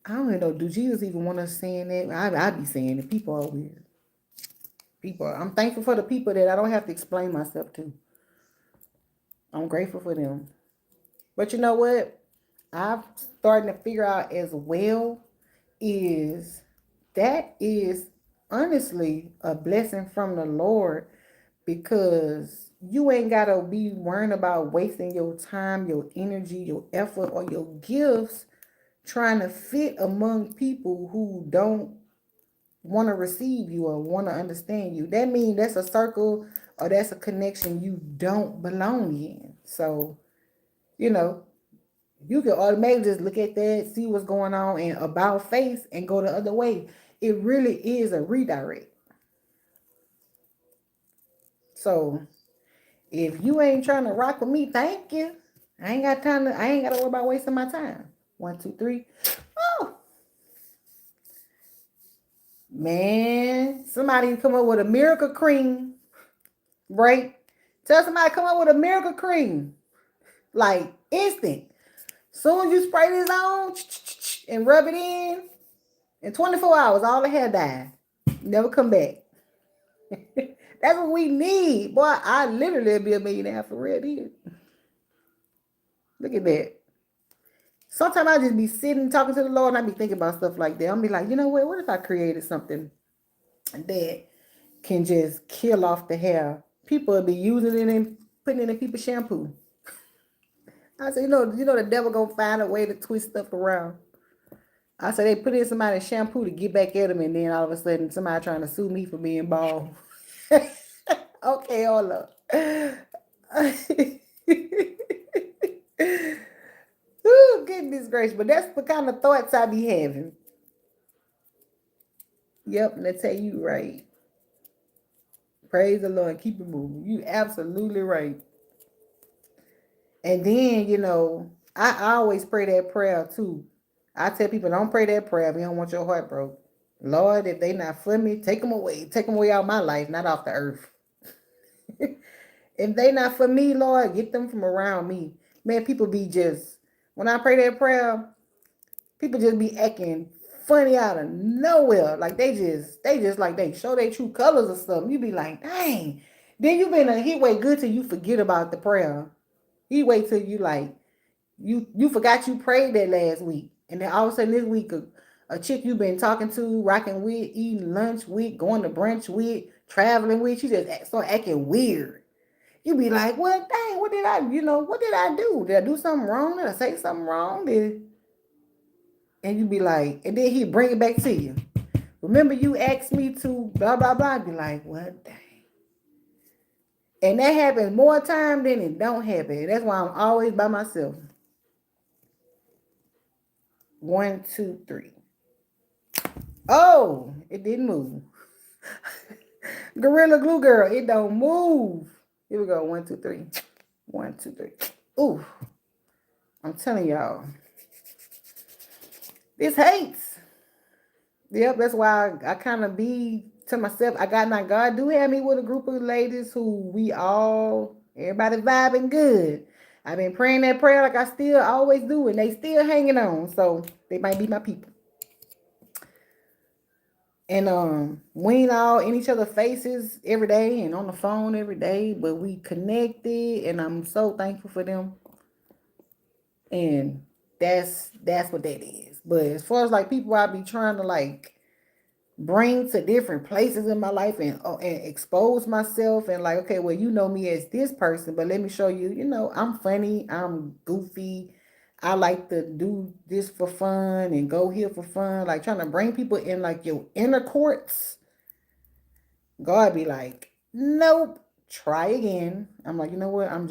I don't even know. Do Jesus even want us saying that? I be saying it. People are weird. I'm thankful for the people that I don't have to explain myself to. I'm grateful for them. But you know what? I'm starting to figure out as well is that is honestly a blessing from the Lord because you ain't got to be worrying about wasting your time, your energy, your effort, or your gifts trying to fit among people who don't want to receive you or want to understand you. That means that's a circle or that's a connection you don't belong in. So, you know, you can automatically just look at that, see what's going on, and about face and go the other way. It really is a redirect. So if you ain't trying to rock with me, thank you. I ain't got time to. I ain't got to worry about wasting my time. 1, 2, 3. Oh man, somebody come up with a miracle cream, right? Tell somebody come up with a miracle cream, like instant. Soon as you spray this on and rub it in 24 hours, all the hair died. Never come back. That's what we need. Boy, I literally be a millionaire for real, dude. Look at that. Sometimes I just be sitting talking to the Lord and I be thinking about stuff like that. I'll be like, you know what? What if I created something that can just kill off the hair? People will be using it and putting it in people's shampoo. I said, the devil gonna find a way to twist stuff around. I said they put in somebody's shampoo to get back at them, and then all of a sudden somebody trying to sue me for being bald. Okay, hold up. Ooh, goodness gracious. But that's the kind of thoughts I be having. Yep, let's tell you right. Praise the Lord. Keep it moving. You absolutely right. And then, I always pray that prayer too. I tell people, don't pray that prayer if you don't want your heart broke. Lord, if they not for me, take them away. Take them away out of my life, not off the earth. If they not for me, Lord, get them from around me. Man, people be just, when I pray that prayer, people just be acting funny out of nowhere. Like they just like they show their true colors or something. You be like, dang. Then you been a hit way good till you forget about the prayer. He wait till you like you forgot you prayed that last week, and then all of a sudden this week a chick you been talking to, rocking with, eating lunch with, going to brunch with, traveling with, she just start acting weird. You be like, well, dang, what did what did I do? Did I do something wrong? Did I say something wrong? And you be like, and then he bring it back to you. Remember you asked me to blah blah blah. Be like, what? Dang. And that happens more time than it don't happen. That's why I'm always by myself. 1, 2, 3. Oh, it didn't move. Gorilla Glue Girl, it don't move. Here we go. 1, 2, 3. 1, 2, 3. Ooh, I'm telling y'all, this hates. Yep, that's why I kind of be to myself. I got now. God do have me with a group of ladies who everybody vibing good. I've been praying that prayer like I still always do, and they still hanging on. So they might be my people. And we ain't all in each other's faces every day and on the phone every day, but we connected, and I'm so thankful for them. And that's what that is. But as far as like people I be trying to like bring to different places in my life and expose myself and like, okay, well, you know me as this person, but let me show you, I'm funny, I'm goofy. I like to do this for fun and go here for fun, like trying to bring people in like your inner courts. God be like, nope, try again. I'm like, you know what? I'm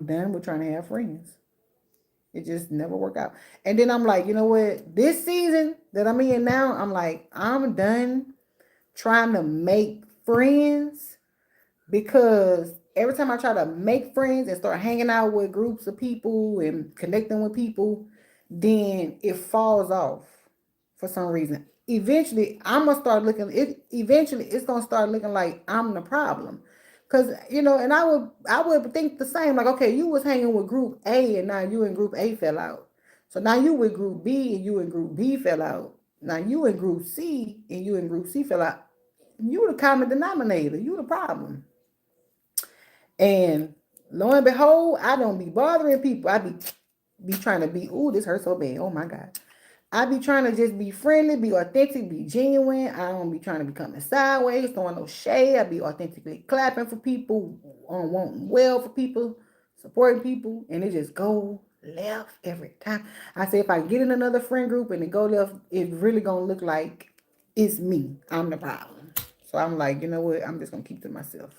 done with trying to have friends. It just never work out. And then I'm like, you know what? This season that I'm in now, I'm like, I'm done trying to make friends, because every time I try to make friends and start hanging out with groups of people and connecting with people, then it falls off for some reason. Eventually, I'm gonna start looking. Eventually, it's gonna start looking like I'm the problem, cause and I would think the same. Like, okay, you was hanging with Group A, and now you and Group A fell out. So now you with Group B, and you and Group B fell out. Now you in Group C, and you and Group C fell out. You the common denominator. You the problem. And lo and behold, I don't be bothering people. I be trying to be, ooh, this hurts so bad. Oh my God. I be trying to just be friendly, be authentic, be genuine. I don't be trying to be coming sideways, throwing no shade. I be authentically clapping for people, wanting well for people, supporting people, and it just go left every time. I say if I get in another friend group and it go left, it's really gonna look like it's me. I'm the problem. So I'm like, you know what? I'm just gonna keep to myself.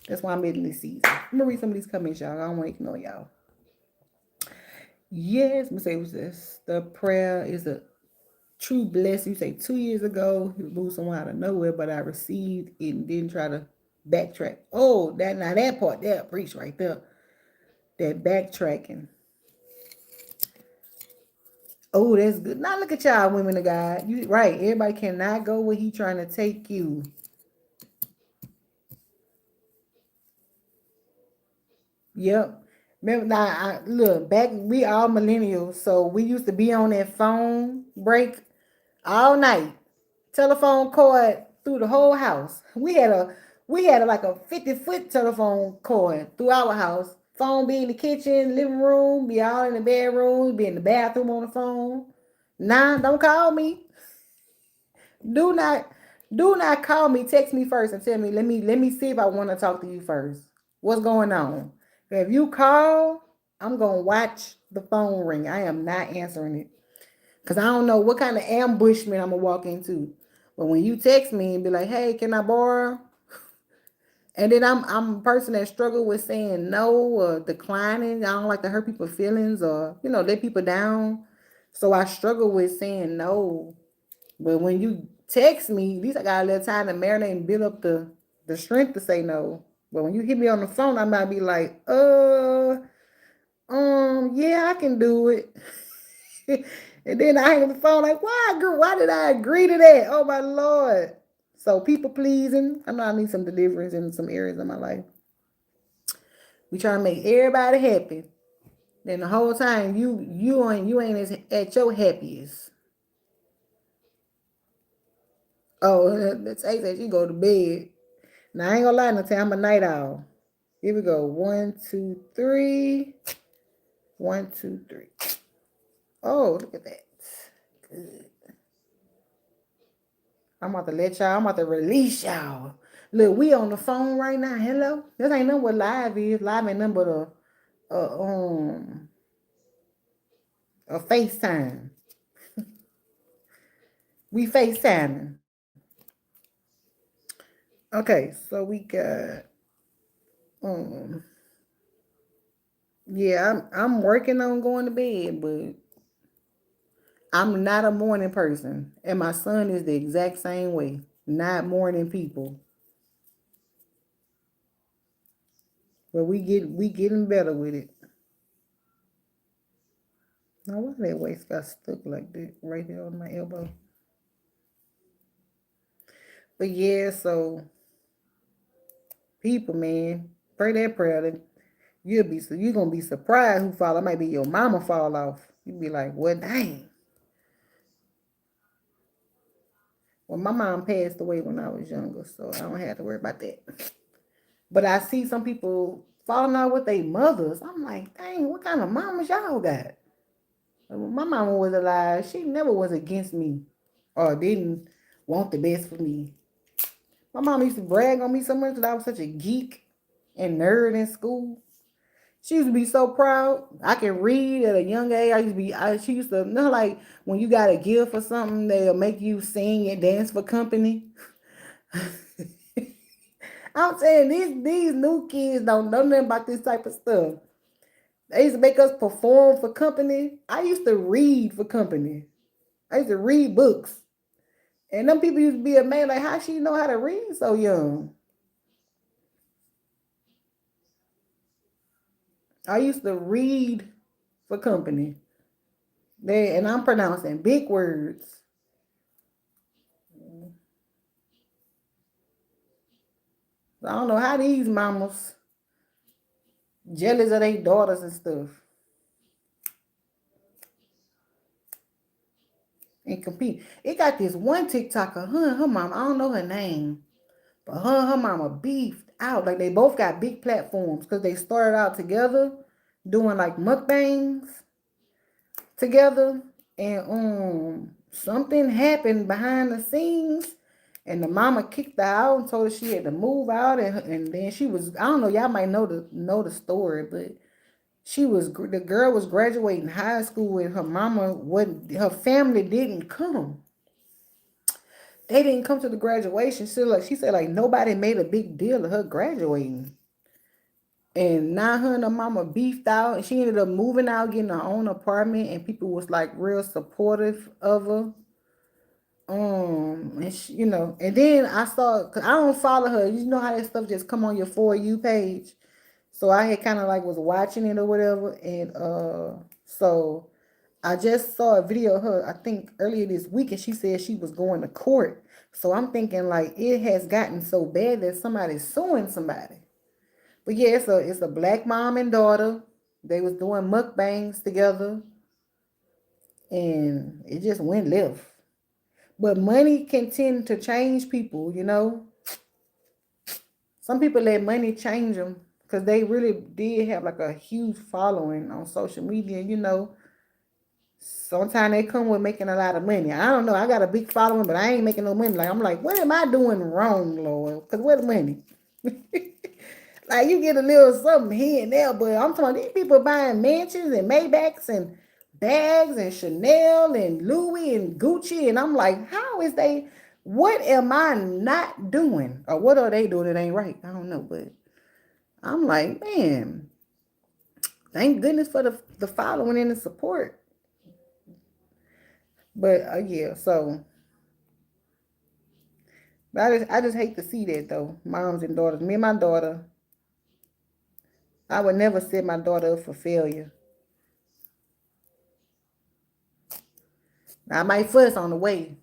That's why I'm in this season. I'm gonna read some of these comments, y'all. I don't want to ignore y'all. Yes, Mercedes says the prayer is a true blessing. You say 2 years ago, he moved someone out of nowhere, but I received it and didn't try to backtrack. Oh, that part there, preach right there. That backtracking. Oh, that's good. Now look at y'all, women of God. You right. Everybody cannot go where he trying to take you. Yep. Remember now, look, back we all millennials, so we used to be on that phone break all night. Telephone cord through the whole house. We had like a 50-foot telephone cord through our house. Phone be in the kitchen, living room, be all in the bedroom, be in the bathroom on the phone. Nah, don't call me. Do not do not call me. Text me first and tell me, let me see if I want to talk to you first. What's going on? If you call, I'm gonna watch the phone ring. I am not answering it. Cause I don't know what kind of ambushment I'm gonna walk into. But when you text me and be like, "Hey, can I borrow?" And then I'm a person that struggle with saying no or declining. I don't like to hurt people's feelings or let people down. So I struggle with saying no. But when you text me, at least I got a little time to marinate and build up the strength to say no. But when you hit me on the phone, I might be like, yeah, I can do it. And then I hang up the phone like, why did I agree to that? Oh my Lord. So people pleasing. I know I need some deliverance in some areas of my life. We trying to make everybody happy. Then the whole time you ain't at your happiest. Oh, let's say that you go to bed. Now I ain't gonna lie, Natasha, I'm a night owl. Here we go. 1, 2, 3. 1, 2, 3. Oh, look at that. Good. I'm about to let y'all. I'm about to release y'all. Look, we on the phone right now. Hello. This ain't nothing what live is. Live ain't nothing but a FaceTime. We FaceTiming. Okay, so we got um yeah, I'm working on going to bed, but I'm not a morning person. And my son is the exact same way. Not morning people. But we getting better with it. Now why that waist got stuck like that right there on my elbow? But yeah, so people, man, pray that prayer that you're gonna be surprised who fall. It might be your mama fall off. You be like, what dang? Well, my mom passed away when I was younger, so I don't have to worry about that. But I see some people falling out with their mothers. I'm like, dang, what kind of mamas y'all got? When my mama was alive, she never was against me or didn't want the best for me. My mom used to brag on me so much that I was such a geek and nerd in school. She used to be so proud. I can read at a young age. She used to, like when you got a gift for something, they'll make you sing and dance for company. I'm saying these new kids don't know nothing about this type of stuff. They used to make us perform for company. I used to read for company. I used to read books. And them people used to be amazed, like, how she know how to read so young? I used to read for company. And I'm pronouncing big words. I don't know how these mamas jealous of their daughters and stuff and compete. It got this one TikToker, her and her mama, I don't know her name, but her and her mama beefed out. Like they both got big platforms because they started out together doing like mukbangs together. And something happened behind the scenes. And the mama kicked her out and told her she had to move out. And then she was, I don't know, y'all might know the story, but the girl was graduating high school and her family didn't come. They didn't come to the graduation. She said like nobody made a big deal of her graduating. And now her and her mama beefed out and she ended up moving out, getting her own apartment, and people was like real supportive of her. And and then I saw, cause I don't follow her. You know how that stuff just come on your For You page. So I had kind of like was watching it or whatever, and so I just saw a video of her, I think earlier this week, and she said she was going to court. So I'm thinking like it has gotten so bad that somebody's suing somebody. But yeah, it's a black mom and daughter. They was doing mukbangs together, and it just went left. But money can tend to change people. Some people let money change them because they really did have like a huge following on social media. Sometimes they come with making a lot of money. I don't know. I got a big following, but I ain't making no money. Like I'm like, what am I doing wrong, Lord? Because where the money? Like you get a little something here and there, but I'm talking these people buying mansions and Maybachs and bags and Chanel and Louis and Gucci. And I'm like, how is they, what am I not doing? Or what are they doing that ain't right? I don't know. But I'm like, man, thank goodness for the following and the support. But yeah, so I just hate to see that though. Moms and daughters. Me and my daughter, I would never set my daughter up for failure. I might fuss on the way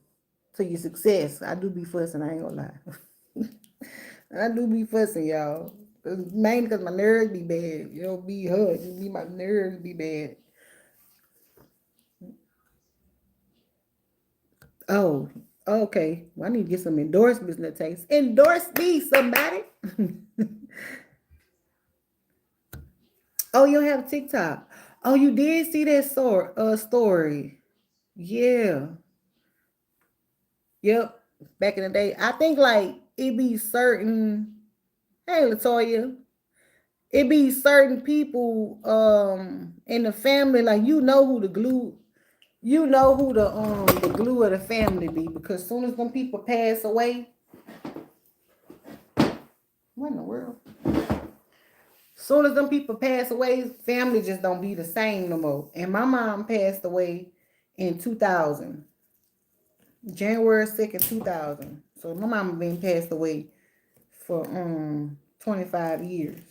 to your success. I do be fussing, I ain't gonna lie. I do be fussing, y'all. Mainly because my nerves be bad. You know, be her. Just be my nerves be bad. Oh, okay. Well, I need to get some endorsements in the text. Endorse me, somebody. Oh, you don't have TikTok. Oh, you did see that story. Yeah. Yep. Back in the day. I think like it be certain, hey Latoya, it be certain people in the family, like you know who the glue of the family be, because soon as them people pass away, what in the world? Soon as them people pass away, family just don't be the same no more. And my mom passed away in 2000, January 2nd, 2000. So my mama been passed away for 25 years.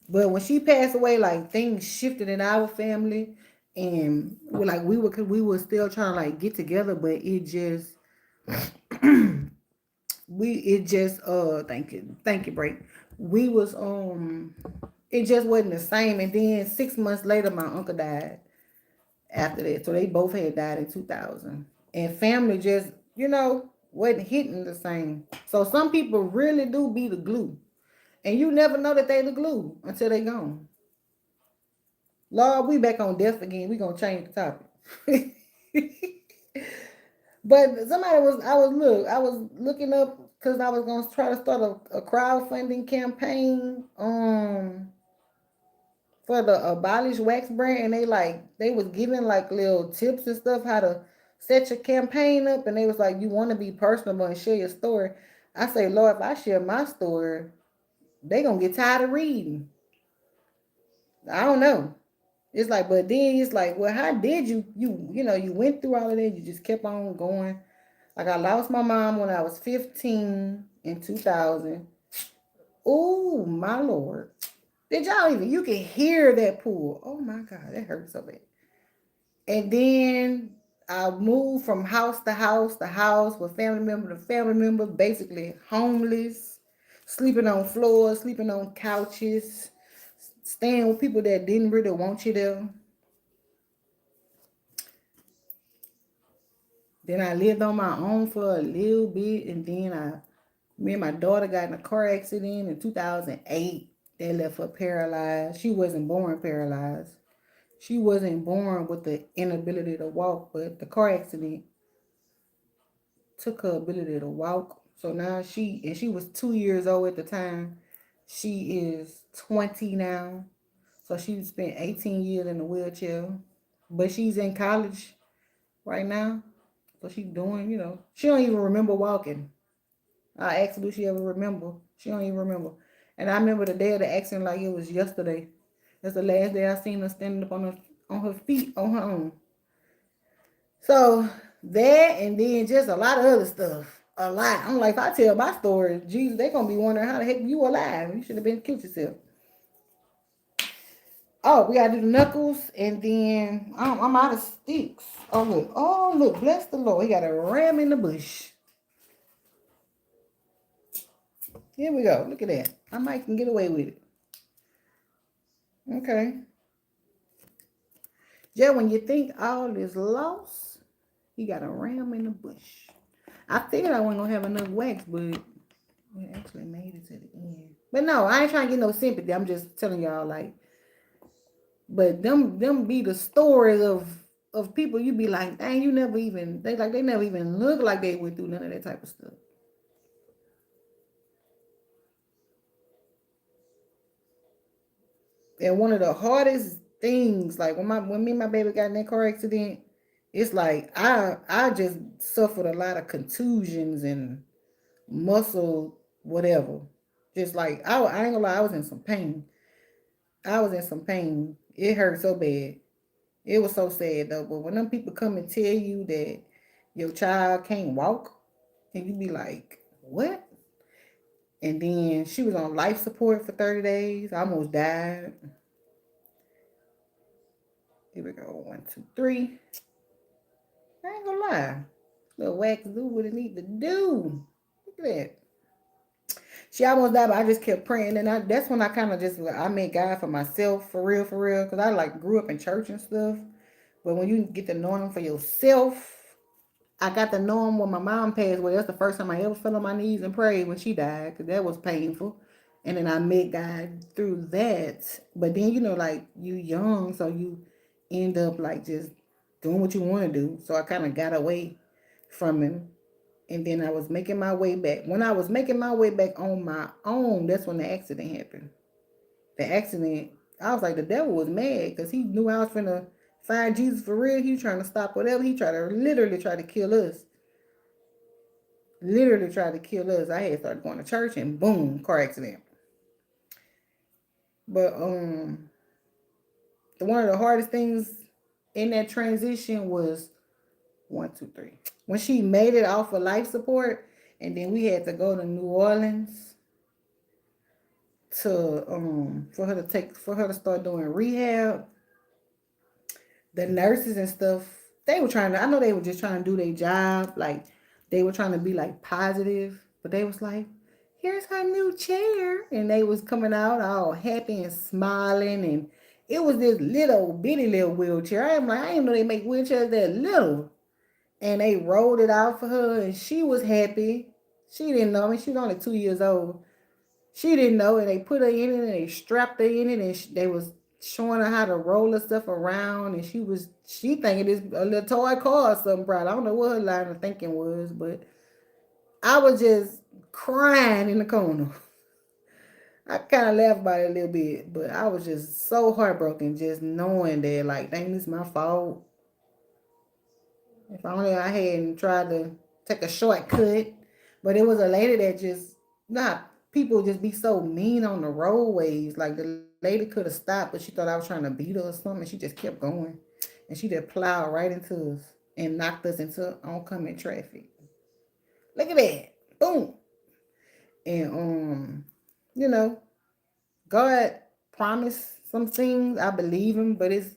But when she passed away, like things shifted in our family, and we were still trying to like get together, but it just thank you, break. We was it just wasn't the same. And then 6 months later, my uncle died after that. So they both had died in 2000, and family just wasn't hitting the same. So some people really do be the glue. And you never know that they the glue until they gone. Lord, we back on death again. We gonna change the topic. But I was looking up because I was gonna try to start a crowdfunding campaign for the Abolish Wax brand, and they was giving like little tips and stuff how to set your campaign up, and they was like, you want to be personable and share your story. I say, Lord, if I share my story, they gonna get tired of reading. I don't know. It's like, but then it's like, well, how did you went through all of that? You just kept on going. Like I lost my mom when I was 15 in 2000. Oh my Lord. Did y'all even, you can hear that pool. Oh my God, that hurts so bad. And then I moved from house to house with family member to family member, basically homeless, sleeping on floors, sleeping on couches, staying with people that didn't really want you there. Then I lived on my own for a little bit, and then me and my daughter got in a car accident in 2008. They left her paralyzed. She wasn't born paralyzed. She wasn't born with the inability to walk, but the car accident took her ability to walk. So now she was 2 years old at the time. She is 20 now. So she spent 18 years in a wheelchair. But she's in college right now. So she's doing, she don't even remember walking. I asked her, do she ever remember? She don't even remember. And I remember the day of the accident like it was yesterday. That's the last day I seen her standing up on her feet on her own. So that, and then just a lot of other stuff. A lot. I'm like, if I tell my story, Jesus, they gonna be wondering how the heck you alive. You should have been killed yourself. Oh, we gotta do the knuckles, and then I'm out of sticks. Oh look, bless the Lord. He got a ram in the bush. Here we go. Look at that. I might can get away with it. Okay. Yeah, when you think all is lost, he got a ram in the bush. I figured I wasn't gonna have enough wax, but we actually made it to the end. But no, I ain't trying to get no sympathy. I'm just telling y'all, like, but them be the stories of people you be like, dang, you never even they never even look like they went through none of that type of stuff. And one of the hardest things. Like when me and my baby got in that car accident, it's like I just suffered a lot of contusions and muscle whatever. Just like I ain't gonna lie, I was in some pain. I was in some pain. It hurt so bad. It was so sad though. But when them people come and tell you that your child can't walk, and you be like, what? And then she was on life support for 30 days. I almost died. Here we go. 1, 2, 3. I ain't gonna lie. Little wax do what it need to do. Look at that. She almost died, but I just kept praying, and that's when I kind of just I made God for myself, for real, because I like grew up in church and stuff. But when you get to know Him for yourself, I got to know Him when my mom passed away. That's the first time I ever fell on my knees and prayed when she died, because that was painful. And then I met God through that. But then like you young, so you end up like just doing what you want to do. So I kind of got away from Him, and then I was making my way back. When I was making my way back on my own, that's when the accident happened. The accident, I was like, the devil was mad because he knew I was finna find Jesus for real. He was trying to stop whatever. He tried to literally try to kill us. Literally tried to kill us. I had started going to church and boom, car accident. But one of the hardest things in that transition was 1, 2, 3. When she made it off of life support, and then we had to go to New Orleans to for her to start doing rehab. The nurses and stuff, they were trying to, I know they were just trying to do their job, like they were trying to be like positive, but they was like, here's her new chair, and they was coming out all happy and smiling, and it was this little bitty little wheelchair. I'm like, I didn't know they make wheelchairs that little. And they rolled it out for her, and she was happy. She didn't know. I mean, she was only 2 years old. She didn't know, and they put her in it, and they strapped her in it, and they was showing her how to roll her stuff around, and she thinking it's a little toy car or something. Probably I don't know what her line of thinking was, but I was just crying in the corner. I kind of laughed about it a little bit, but I was just so heartbroken just knowing that, like, dang, this is my fault. If only I hadn't tried to take a shortcut. But it was a lady that just, not people just be so mean on the roadways. Like the lady could have stopped, but she thought I was trying to beat her or something. She just kept going. And she just plowed right into us and knocked us into oncoming traffic. Look at that. Boom. And you know, God promised some things. I believe him, but it's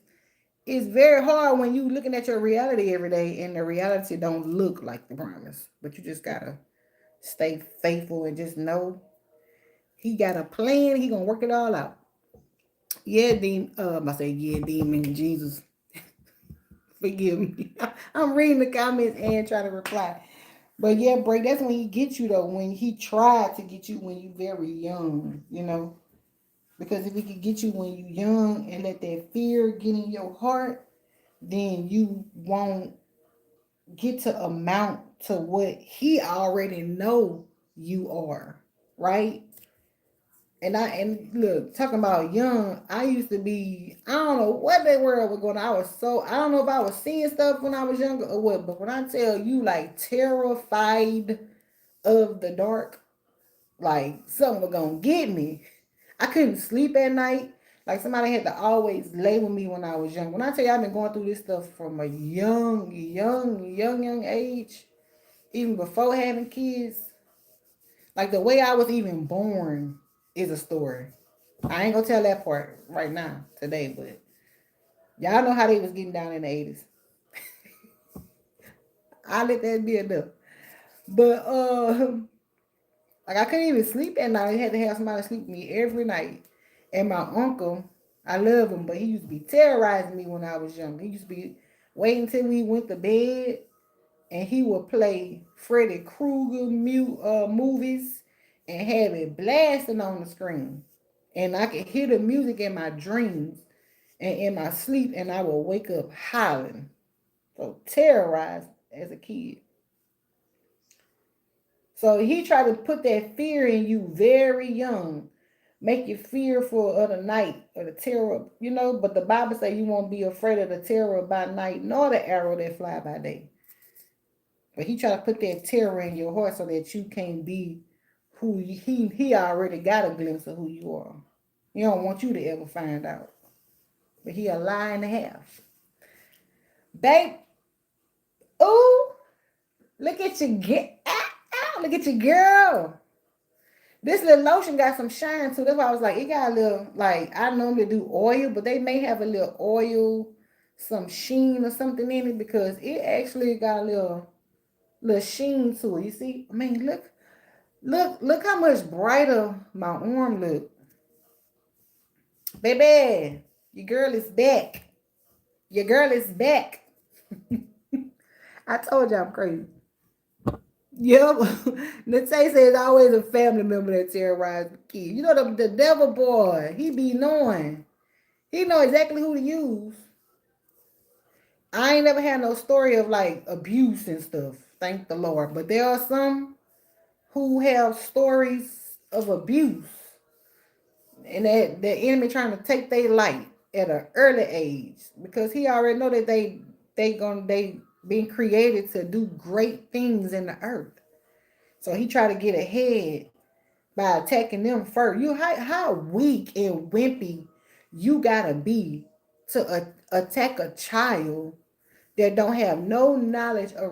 very hard when you looking at your reality every day and the reality don't look like the promise. But you just gotta stay faithful and just know he got a plan. He gonna work it all out. Yeah, demon. I say yeah, demon. Jesus, forgive me. I'm reading the comments and trying to reply. But yeah, break. That's when he gets you though. When he tried to get you when you very young, because if he could get you when you young and let that fear get in your heart, then you won't get to amount to what he already know you are, right? And look, talking about young, I used to be, I don't know what that world was going on. I don't know if I was seeing stuff when I was younger or what, but when I tell you like terrified of the dark, like something was gonna get me. I couldn't sleep at night. Like somebody had to always lay with me when I was young. When I tell you I've been going through this stuff from a young age, even before having kids, like the way I was even born is a story. I ain't gonna tell that part right now today, but y'all know how they was getting down in the 80s. I let that be enough. But like I couldn't even sleep at night. I had to have somebody sleep with me every night. And my uncle, I love him, but he used to be terrorizing me when I was young. He used to be waiting till we went to bed, and he would play Freddy Krueger movies and have it blasting on the screen. And I could hear the music in my dreams and in my sleep, and I would wake up howling. So terrorized as a kid. So he tried to put that fear in you very young. make you fearful of the night or the terror, but the Bible say you won't be afraid of the terror by night, nor the arrow that fly by day. But he try to put that terror in your heart so that you can't be who he already got a glimpse of who you are. He don't want you to ever find out. But he a lie and a half. Babe, ooh, look at you get look at your girl. This little lotion got some shine too. That's why I was like, it got a little, like, I normally do oil, but they may have a little oil, some sheen or something in it, because it actually got a little sheen to it. You see? I mean, look how much brighter my arm look. Baby, your girl is back. Your girl is back. I told you I'm crazy. Yep. Natay says always a family member that terrorized the kid. You know the devil boy, he be knowing. He know exactly who to use. I ain't never had no story of like abuse and stuff. Thank the Lord. But there are some who have stories of abuse. And that the enemy trying to take their life at an early age. Because he already know that they been created to do great things in the earth. So he try to get ahead by attacking them first. You how weak and wimpy you gotta be to attack a child that don't have no knowledge or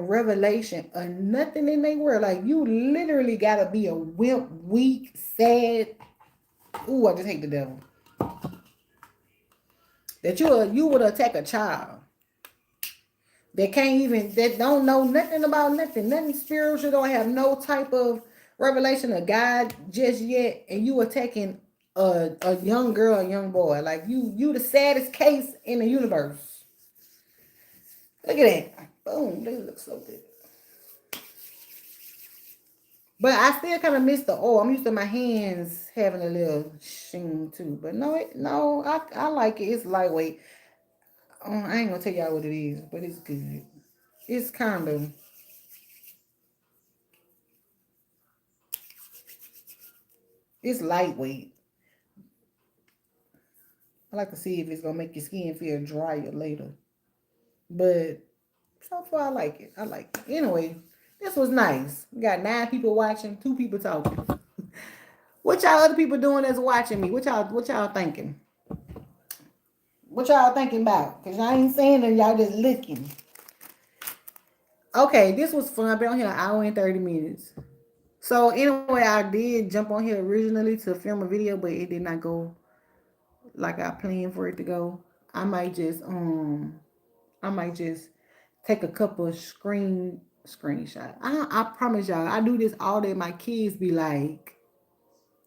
revelation or nothing in their world. Like, you literally gotta be a wimp, weak, sad. Ooh, I just hate the devil. That you would attack a child that don't know nothing about nothing spiritual, don't have no type of revelation of God just yet, and you attacking a young girl, a young boy. Like, you the saddest case in the universe. Look at that. Boom. They look so good. But I still kind of miss the oil. I'm used to my hands having a little sheen too. But no, I like it. It's lightweight. I ain't gonna tell y'all what it is, but it's good. It's kind of, it's lightweight. I like to see if it's gonna make your skin feel drier later. But so far I like it. I like it. Anyway, this was nice. We got 9 people watching, 2 people talking. What y'all other people doing that's watching me? What y'all thinking? What y'all thinking about? Because I ain't saying that, y'all just looking. Okay, this was fun. I've been on here an hour and 30 minutes. So anyway, I did jump on here originally to film a video, but it did not go like I planned for it to go. I might just take a couple of screenshots. I promise y'all, I do this all day. My kids be like,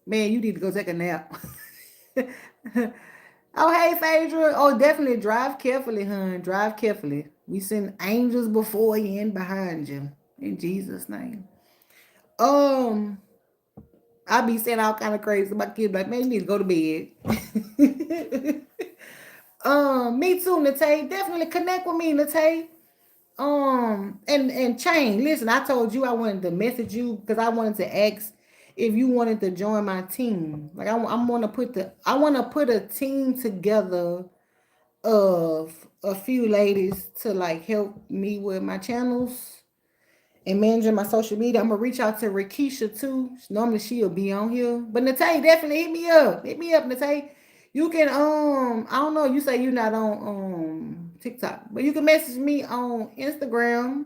man, you need to go take a nap. Oh, hey, Phaedra. Oh, definitely drive carefully, hon. Drive carefully. We send angels before you and behind you. In Jesus' name. I be saying all kind of crazy. My kids like, man, you need to go to bed. Me too, Natay. Definitely connect with me, Natay. And Chain, listen, I told you I wanted to message you because I wanted to ask if you wanted to join my team. Like, I want to put a team together of a few ladies to like help me with my channels and managing my social media. I'm gonna reach out to Rakisha too. Normally she'll be on here, but Natay, definitely hit me up. Hit me up, Natay. You can I don't know. You say you're not on TikTok, but you can message me on Instagram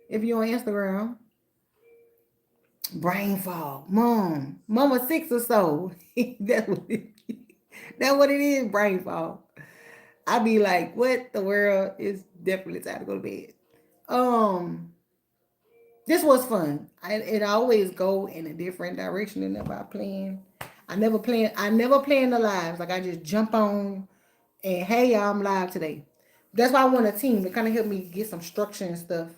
if you're on Instagram. Brain fog, mama 6 or so. That's what it is. Brain fog. I be like, what the world? Is definitely time to go to bed. Um, this was fun. It always go in a different direction than if I plan. I never plan. I never plan the lives. Like, I just jump on and hey, y'all, I'm live today. That's why I want a team to kind of help me get some structure and stuff.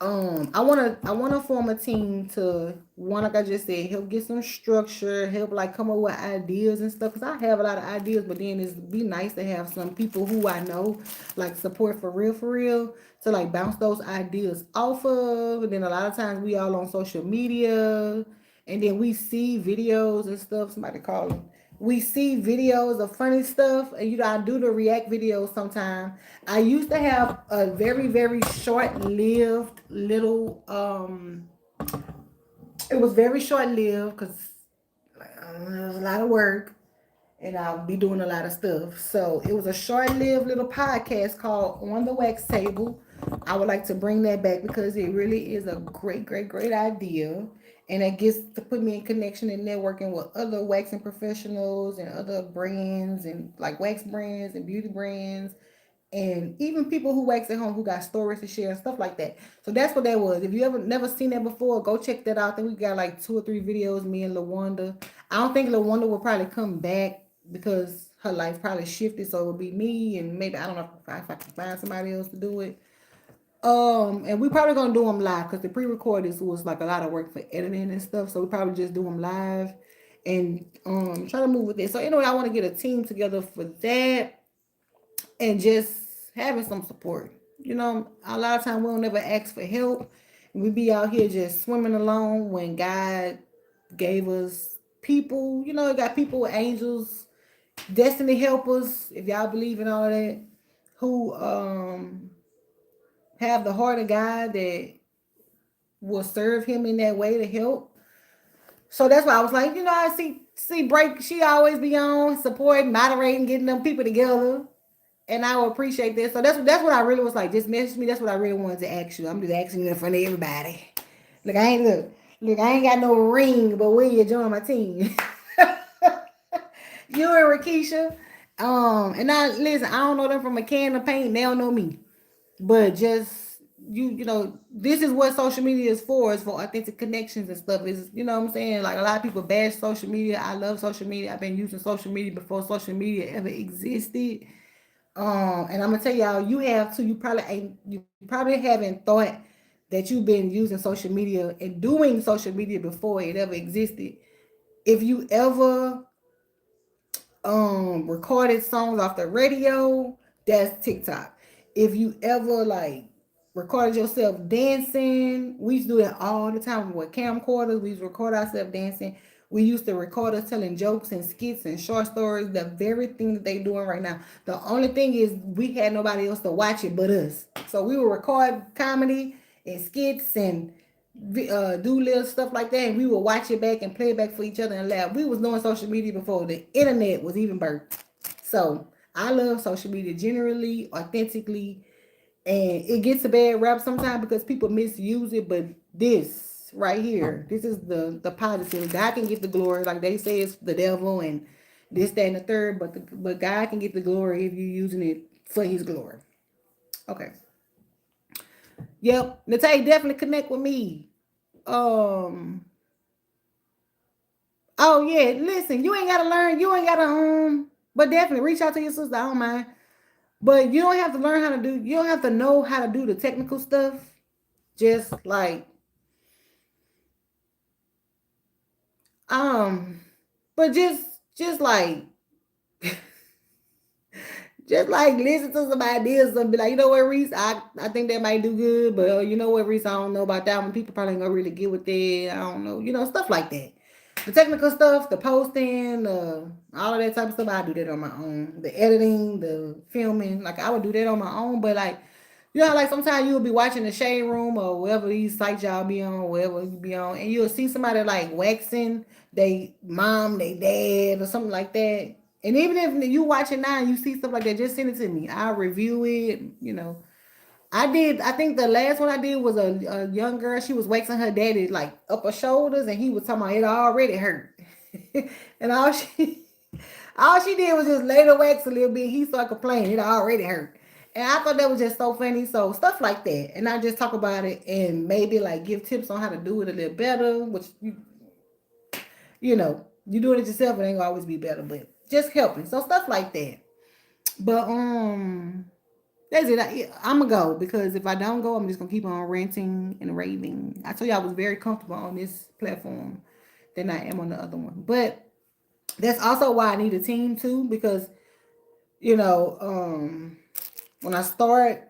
I wanna form a team to, one, like I just said, help get some structure, help like come up with ideas and stuff. Cause I have a lot of ideas, but then it's be nice to have some people who I know like support for real, to like bounce those ideas off of. And then a lot of times we all on social media and then we see videos and stuff. Somebody call them. We see videos of funny stuff, and I do the react videos sometimes. I used to have a very very short lived little it was very short lived because it was a lot of work and I'll be doing a lot of stuff. So it was a short-lived little podcast called On the Wax Table. I would like to bring that back because it really is a great, great, great idea. And it gets to put me in connection and networking with other waxing professionals and other brands and like wax brands and beauty brands and even people who wax at home who got stories to share and stuff like that. So that's what that was. If you ever never seen that before, go check that out. I think we got like 2 or 3 videos, me and LaWanda. I don't think LaWanda will probably come back because her life probably shifted. So it would be me and maybe I don't know if I can find somebody else to do it. And we probably gonna do them live because the pre-recorded was like a lot of work for editing and stuff. So we probably just do them live and try to move with it. So anyway, I want to get a team together for that and just having some support. A lot of times we don't ever ask for help. We be out here just swimming along when God gave us people. Got people, angels, destiny helpers, if y'all believe in all of that, who have the heart of God that will serve him in that way to help. So that's why I was like, I see break. She always be on supporting, moderating, getting them people together. And I will appreciate this. So that's what I really was like. Just message me. That's what I really wanted to ask you. I'm just asking you in front of everybody. Look, I ain't got no ring, but will you join my team? You and Rakisha. And I listen, I don't know them from a can of paint. They don't know me. But just this is what social media is for. It's for authentic connections and stuff. Is what I'm saying? Like a lot of people bash social media. I love social media. I've been using social media before social media ever existed. And I'm gonna tell y'all, you have to. You probably haven't thought that you've been using social media and doing social media before it ever existed. If you ever recorded songs off the radio, that's TikTok. If you ever like recorded yourself dancing, we used to do that all the time with camcorders. We used to record ourselves dancing. We used to record us telling jokes and skits and short stories, the very thing that they doing right now. The only thing is we had nobody else to watch it but us. So we would record comedy and skits and do little stuff like that, and we would watch it back and play it back for each other and laugh. We was doing social media before the internet was even birthed. So I love social media generally, authentically, and it gets a bad rap sometimes because people misuse it. But this right here, this is the positive. God can get the glory, like they say it's the devil and this, that, and the third. But God can get the glory if you're using it for His glory. Okay. Yep. Natalie, definitely connect with me. Um. Oh yeah. Listen, you ain't gotta learn. You ain't gotta But definitely reach out to your sister. I don't mind. But you don't have to learn how to do. You don't have to know how to do the technical stuff. Just like um. But just like just like listen to some ideas and be like, you know what, Reese, I think that might do good, but you know what, Reese, I don't know about that one. People probably ain't gonna really get with it. I don't know, stuff like that. The technical stuff, the posting, all of that type of stuff, I do that on my own. The editing, the filming, like I would do that on my own. But like, like sometimes you'll be watching the Shade Room or wherever these sites y'all be on, wherever you be on, and you'll see somebody like waxing they mom, they dad, or something like that. And even if you watch it now and you see stuff like that, just send it to me. I'll review it. I think the last one I did was a young girl. She was waxing her daddy like upper shoulders, and he was talking about it already hurt. And all she did was just lay the wax a little bit. He started complaining, it already hurt. And I thought that was just so funny. So stuff like that. And I just talk about it and maybe like give tips on how to do it a little better, which you doing it yourself, it ain't gonna always be better, but just helping. So stuff like that. But that's it. I'm gonna go because if I don't go, I'm just gonna keep on ranting and raving. I told you I was very comfortable on this platform than I am on the other one. But that's also why I need a team too, because you know, when I start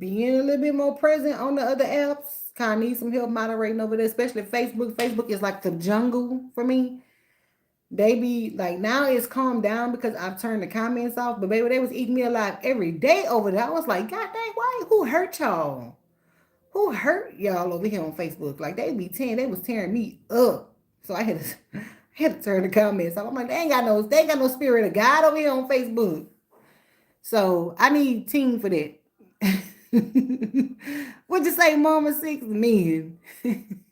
being a little bit more present on the other apps, kind of need some help moderating over there, especially Facebook. Facebook is like the jungle for me. They be like, now it's calmed down because I've turned the comments off. But baby, they was eating me alive every day over there. I was like, God dang, why? Who hurt y'all? Who hurt y'all over here on Facebook? Like they was tearing me up. So I had to I had to turn the comments off. I'm like, they ain't got no spirit of God over here on Facebook. So I need team for that. What'd you say, Mama? 6 men.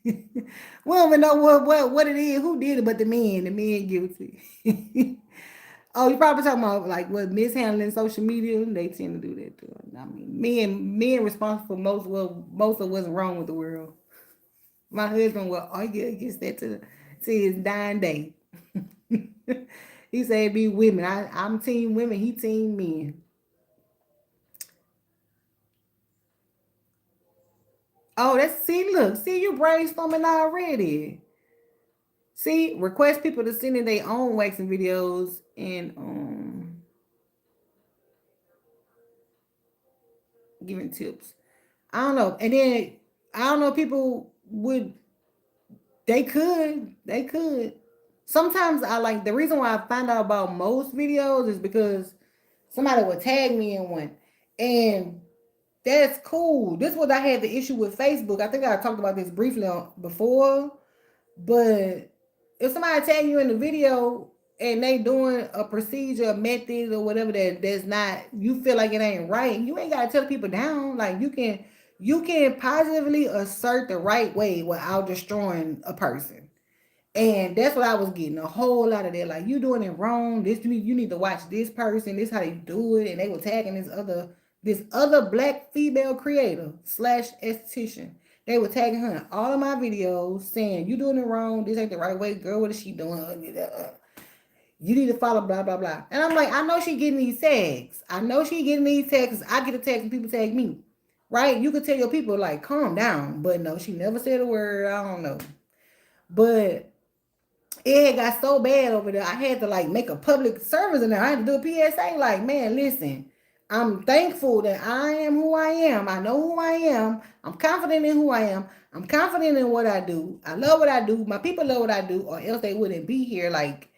We don't even know what it is, who did it, but the men. The men guilty. Oh, you probably talking about like what mishandling social media. They tend to do that too. I mean, men responsible for most of what's wrong with the world. My husband will argue against that to his dying day. He said it be women. I'm team women. He team men. Oh, see you brainstorming already. See, request people to send in their own waxing videos and giving tips. I don't know. And then I don't know, people would they could. Sometimes I like the reason why I find out about most videos is because somebody would tag me in one. And that's cool. This was I had the issue with Facebook. I think I talked about this briefly before. But if somebody tag you in the video and they doing a procedure, a method, or whatever that's not, you feel like it ain't right, you ain't gotta tell people down. Like you can positively assert the right way without destroying a person. And that's what I was getting a whole lot of that. Like, you doing it wrong. You need to watch this person. This how they do it. And they were tagging this other black female creator slash esthetician. They were tagging her in all of my videos, saying you doing it wrong. This ain't the right way, girl. What is she doing? You need to follow blah blah blah. And I'm like, I know she getting these tags. I know she getting these tags. I get a tag and people tag me, right? You could tell your people like, calm down. But no, she never said a word. I don't know. But it had got so bad over there. I had to like make a public service in there. I had to do a PSA. Like, man, listen, I'm thankful that I am who I am. I know who I am. I'm confident in who I am. I'm confident in what I do. I love what I do. My people love what I do, or else they wouldn't be here. Like,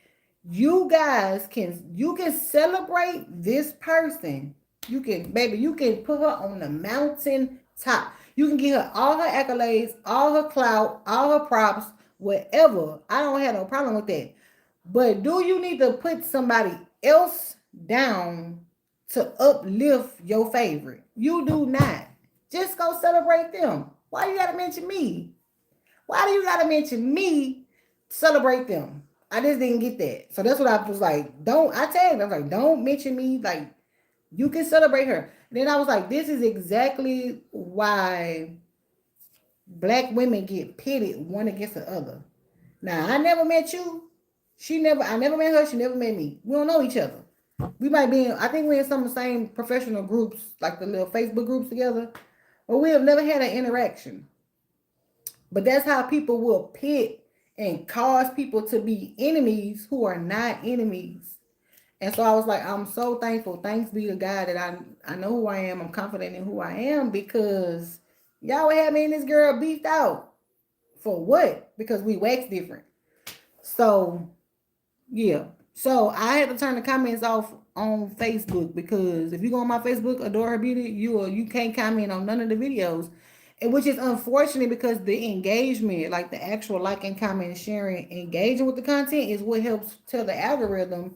you can celebrate this person. You can put her on the mountain top. You can give her all her accolades, all her clout, all her props, whatever. I don't have no problem with that. But do you need to put somebody else down to uplift your favorite? You do not. Just go celebrate them. Why you gotta mention me? Why do you gotta mention me? Celebrate them. I just didn't get that. So that's what I was like, I tagged. I was like, don't mention me. Like, you can celebrate her. And then I was like, this is exactly why black women get pitted one against the other. Now, I never met you. I never met her. She never met me. We don't know each other. We might be I think we're in some of the same professional groups, like the little Facebook groups together, but we have never had an interaction. But that's how people will pit and cause people to be enemies who are not enemies. And so I was like, I'm so thankful. Thanks be to God that I know who I am. I'm confident in who I am, because y'all would have me and this girl beefed out. For what? Because we wax different. So, yeah. So I had to turn the comments off on Facebook, because if you go on my Facebook, Adore Her Beauty, you can't comment on none of the videos. And which is unfortunate, because the engagement, like the actual liking, comment, sharing, engaging with the content is what helps tell the algorithm,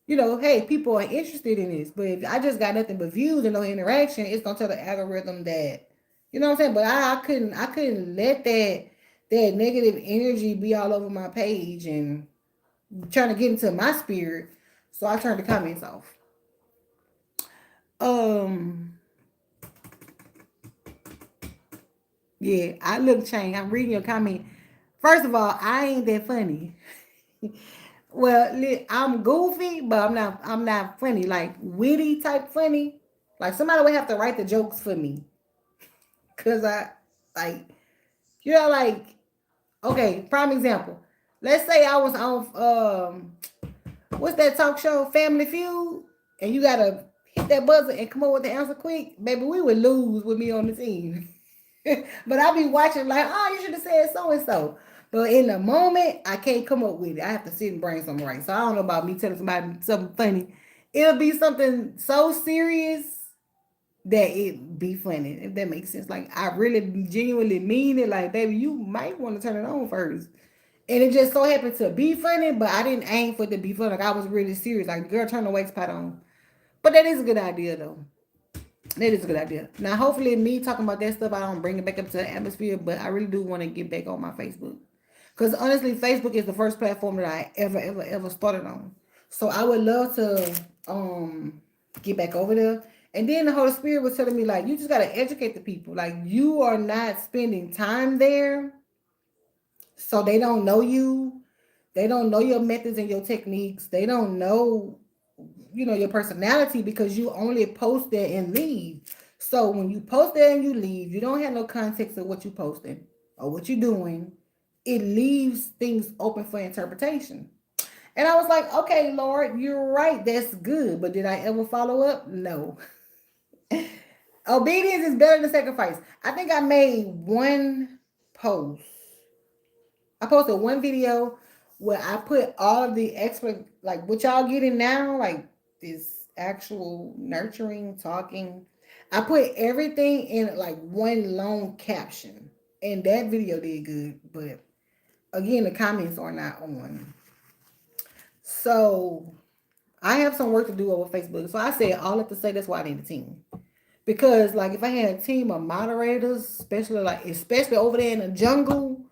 hey, people are interested in this. But if I just got nothing but views and no interaction, it's gonna tell the algorithm that, you know what I'm saying? But I couldn't let that negative energy be all over my page and trying to get into my spirit. So I turned the comments off. Yeah, I look change. I'm reading your comment. First of all, I ain't that funny. Well, I'm goofy, but I'm not funny. Like witty type funny. Like somebody would have to write the jokes for me. Cause I like, like, okay, prime example. Let's say I was on what's that talk show, Family Feud, and you gotta hit that buzzer and come up with the answer quick, baby, we would lose with me on the team. But I be watching like, oh, you should have said so and so. But in the moment, I can't come up with it. I have to sit and brain something right. So I don't know about me telling somebody something funny. It'll be something so serious that it be funny, if that makes sense. Like I really genuinely mean it. Like, baby, you might want to turn it on first. And it just so happened to be funny, but I didn't aim for it to be funny. Like I was really serious. Like, girl, turn the wax pot on. But that is a good idea though. That is a good idea. Now, hopefully, me talking about that stuff, I don't bring it back up to the atmosphere. But I really do want to get back on my Facebook, because honestly, Facebook is the first platform that I ever started on. So I would love to get back over there. And then the Holy Spirit was telling me, like, you just gotta educate the people. Like, you are not spending time there, so they don't know you. They don't know your methods and your techniques. They don't know, your personality, because you only post there and leave. So when you post there and you leave, you don't have no context of what you posting or what you're doing. It leaves things open for interpretation. And I was like, okay, Lord, you're right. That's good. But did I ever follow up? No. Obedience is better than sacrifice. I think I made one post. I posted one video where I put all of the expert, like what y'all getting now, like this actual nurturing, talking. I put everything in like one long caption, and that video did good. But again, the comments are not on. So I have some work to do over Facebook. So I said all that to say that's why I need a team. Because like if I had a team of moderators, especially over there in the jungle,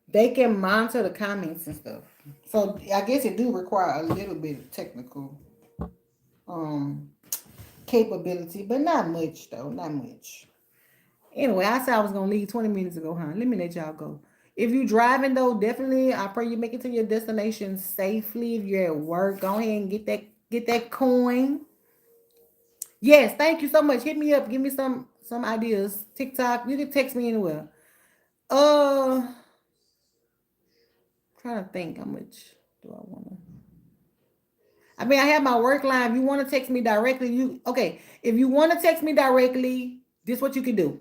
they can monitor the comments and stuff. So I guess it do require a little bit of technical um capability, but not much though, not much. Anyway, I said I was gonna leave 20 minutes ago, huh? Let me let y'all go. If you driving though, definitely I pray you make it to your destination safely. If you're at work, go ahead and get that coin. Yes, thank you so much. Hit me up, give me some ideas. TikTok, you can text me anywhere. Uh Trying to think how much do I wanna. I mean, I have my work line. If you want to text me directly, you okay. If you want to text me directly, this is what you can do.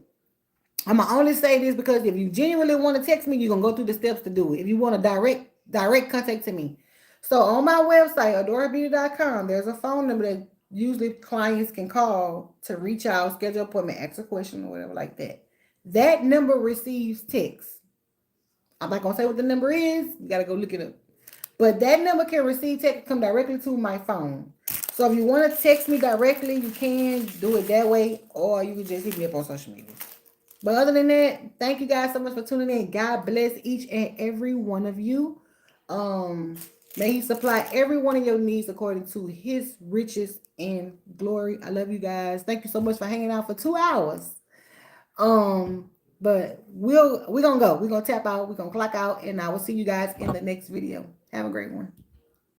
I'm gonna only say this because if you genuinely want to text me, you're gonna go through the steps to do it. If you want to direct contact to me. So on my website, adorabeauty.com, there's a phone number that usually clients can call to reach out, schedule an appointment, ask a question, or whatever like that. That number receives text. I'm not gonna say what the number is. You gotta go look it up. But that number can receive text, come directly to my phone. So if you want to text me directly, you can do it that way, or you can just hit me up on social media. But other than that, thank you guys so much for tuning in. God bless each and every one of you. May He supply every one of your needs according to His riches and glory. I love you guys. Thank you so much for hanging out for 2 hours. But we're gonna go. We're gonna tap out. We're gonna clock out, and I will see you guys in the next video. Have a great one.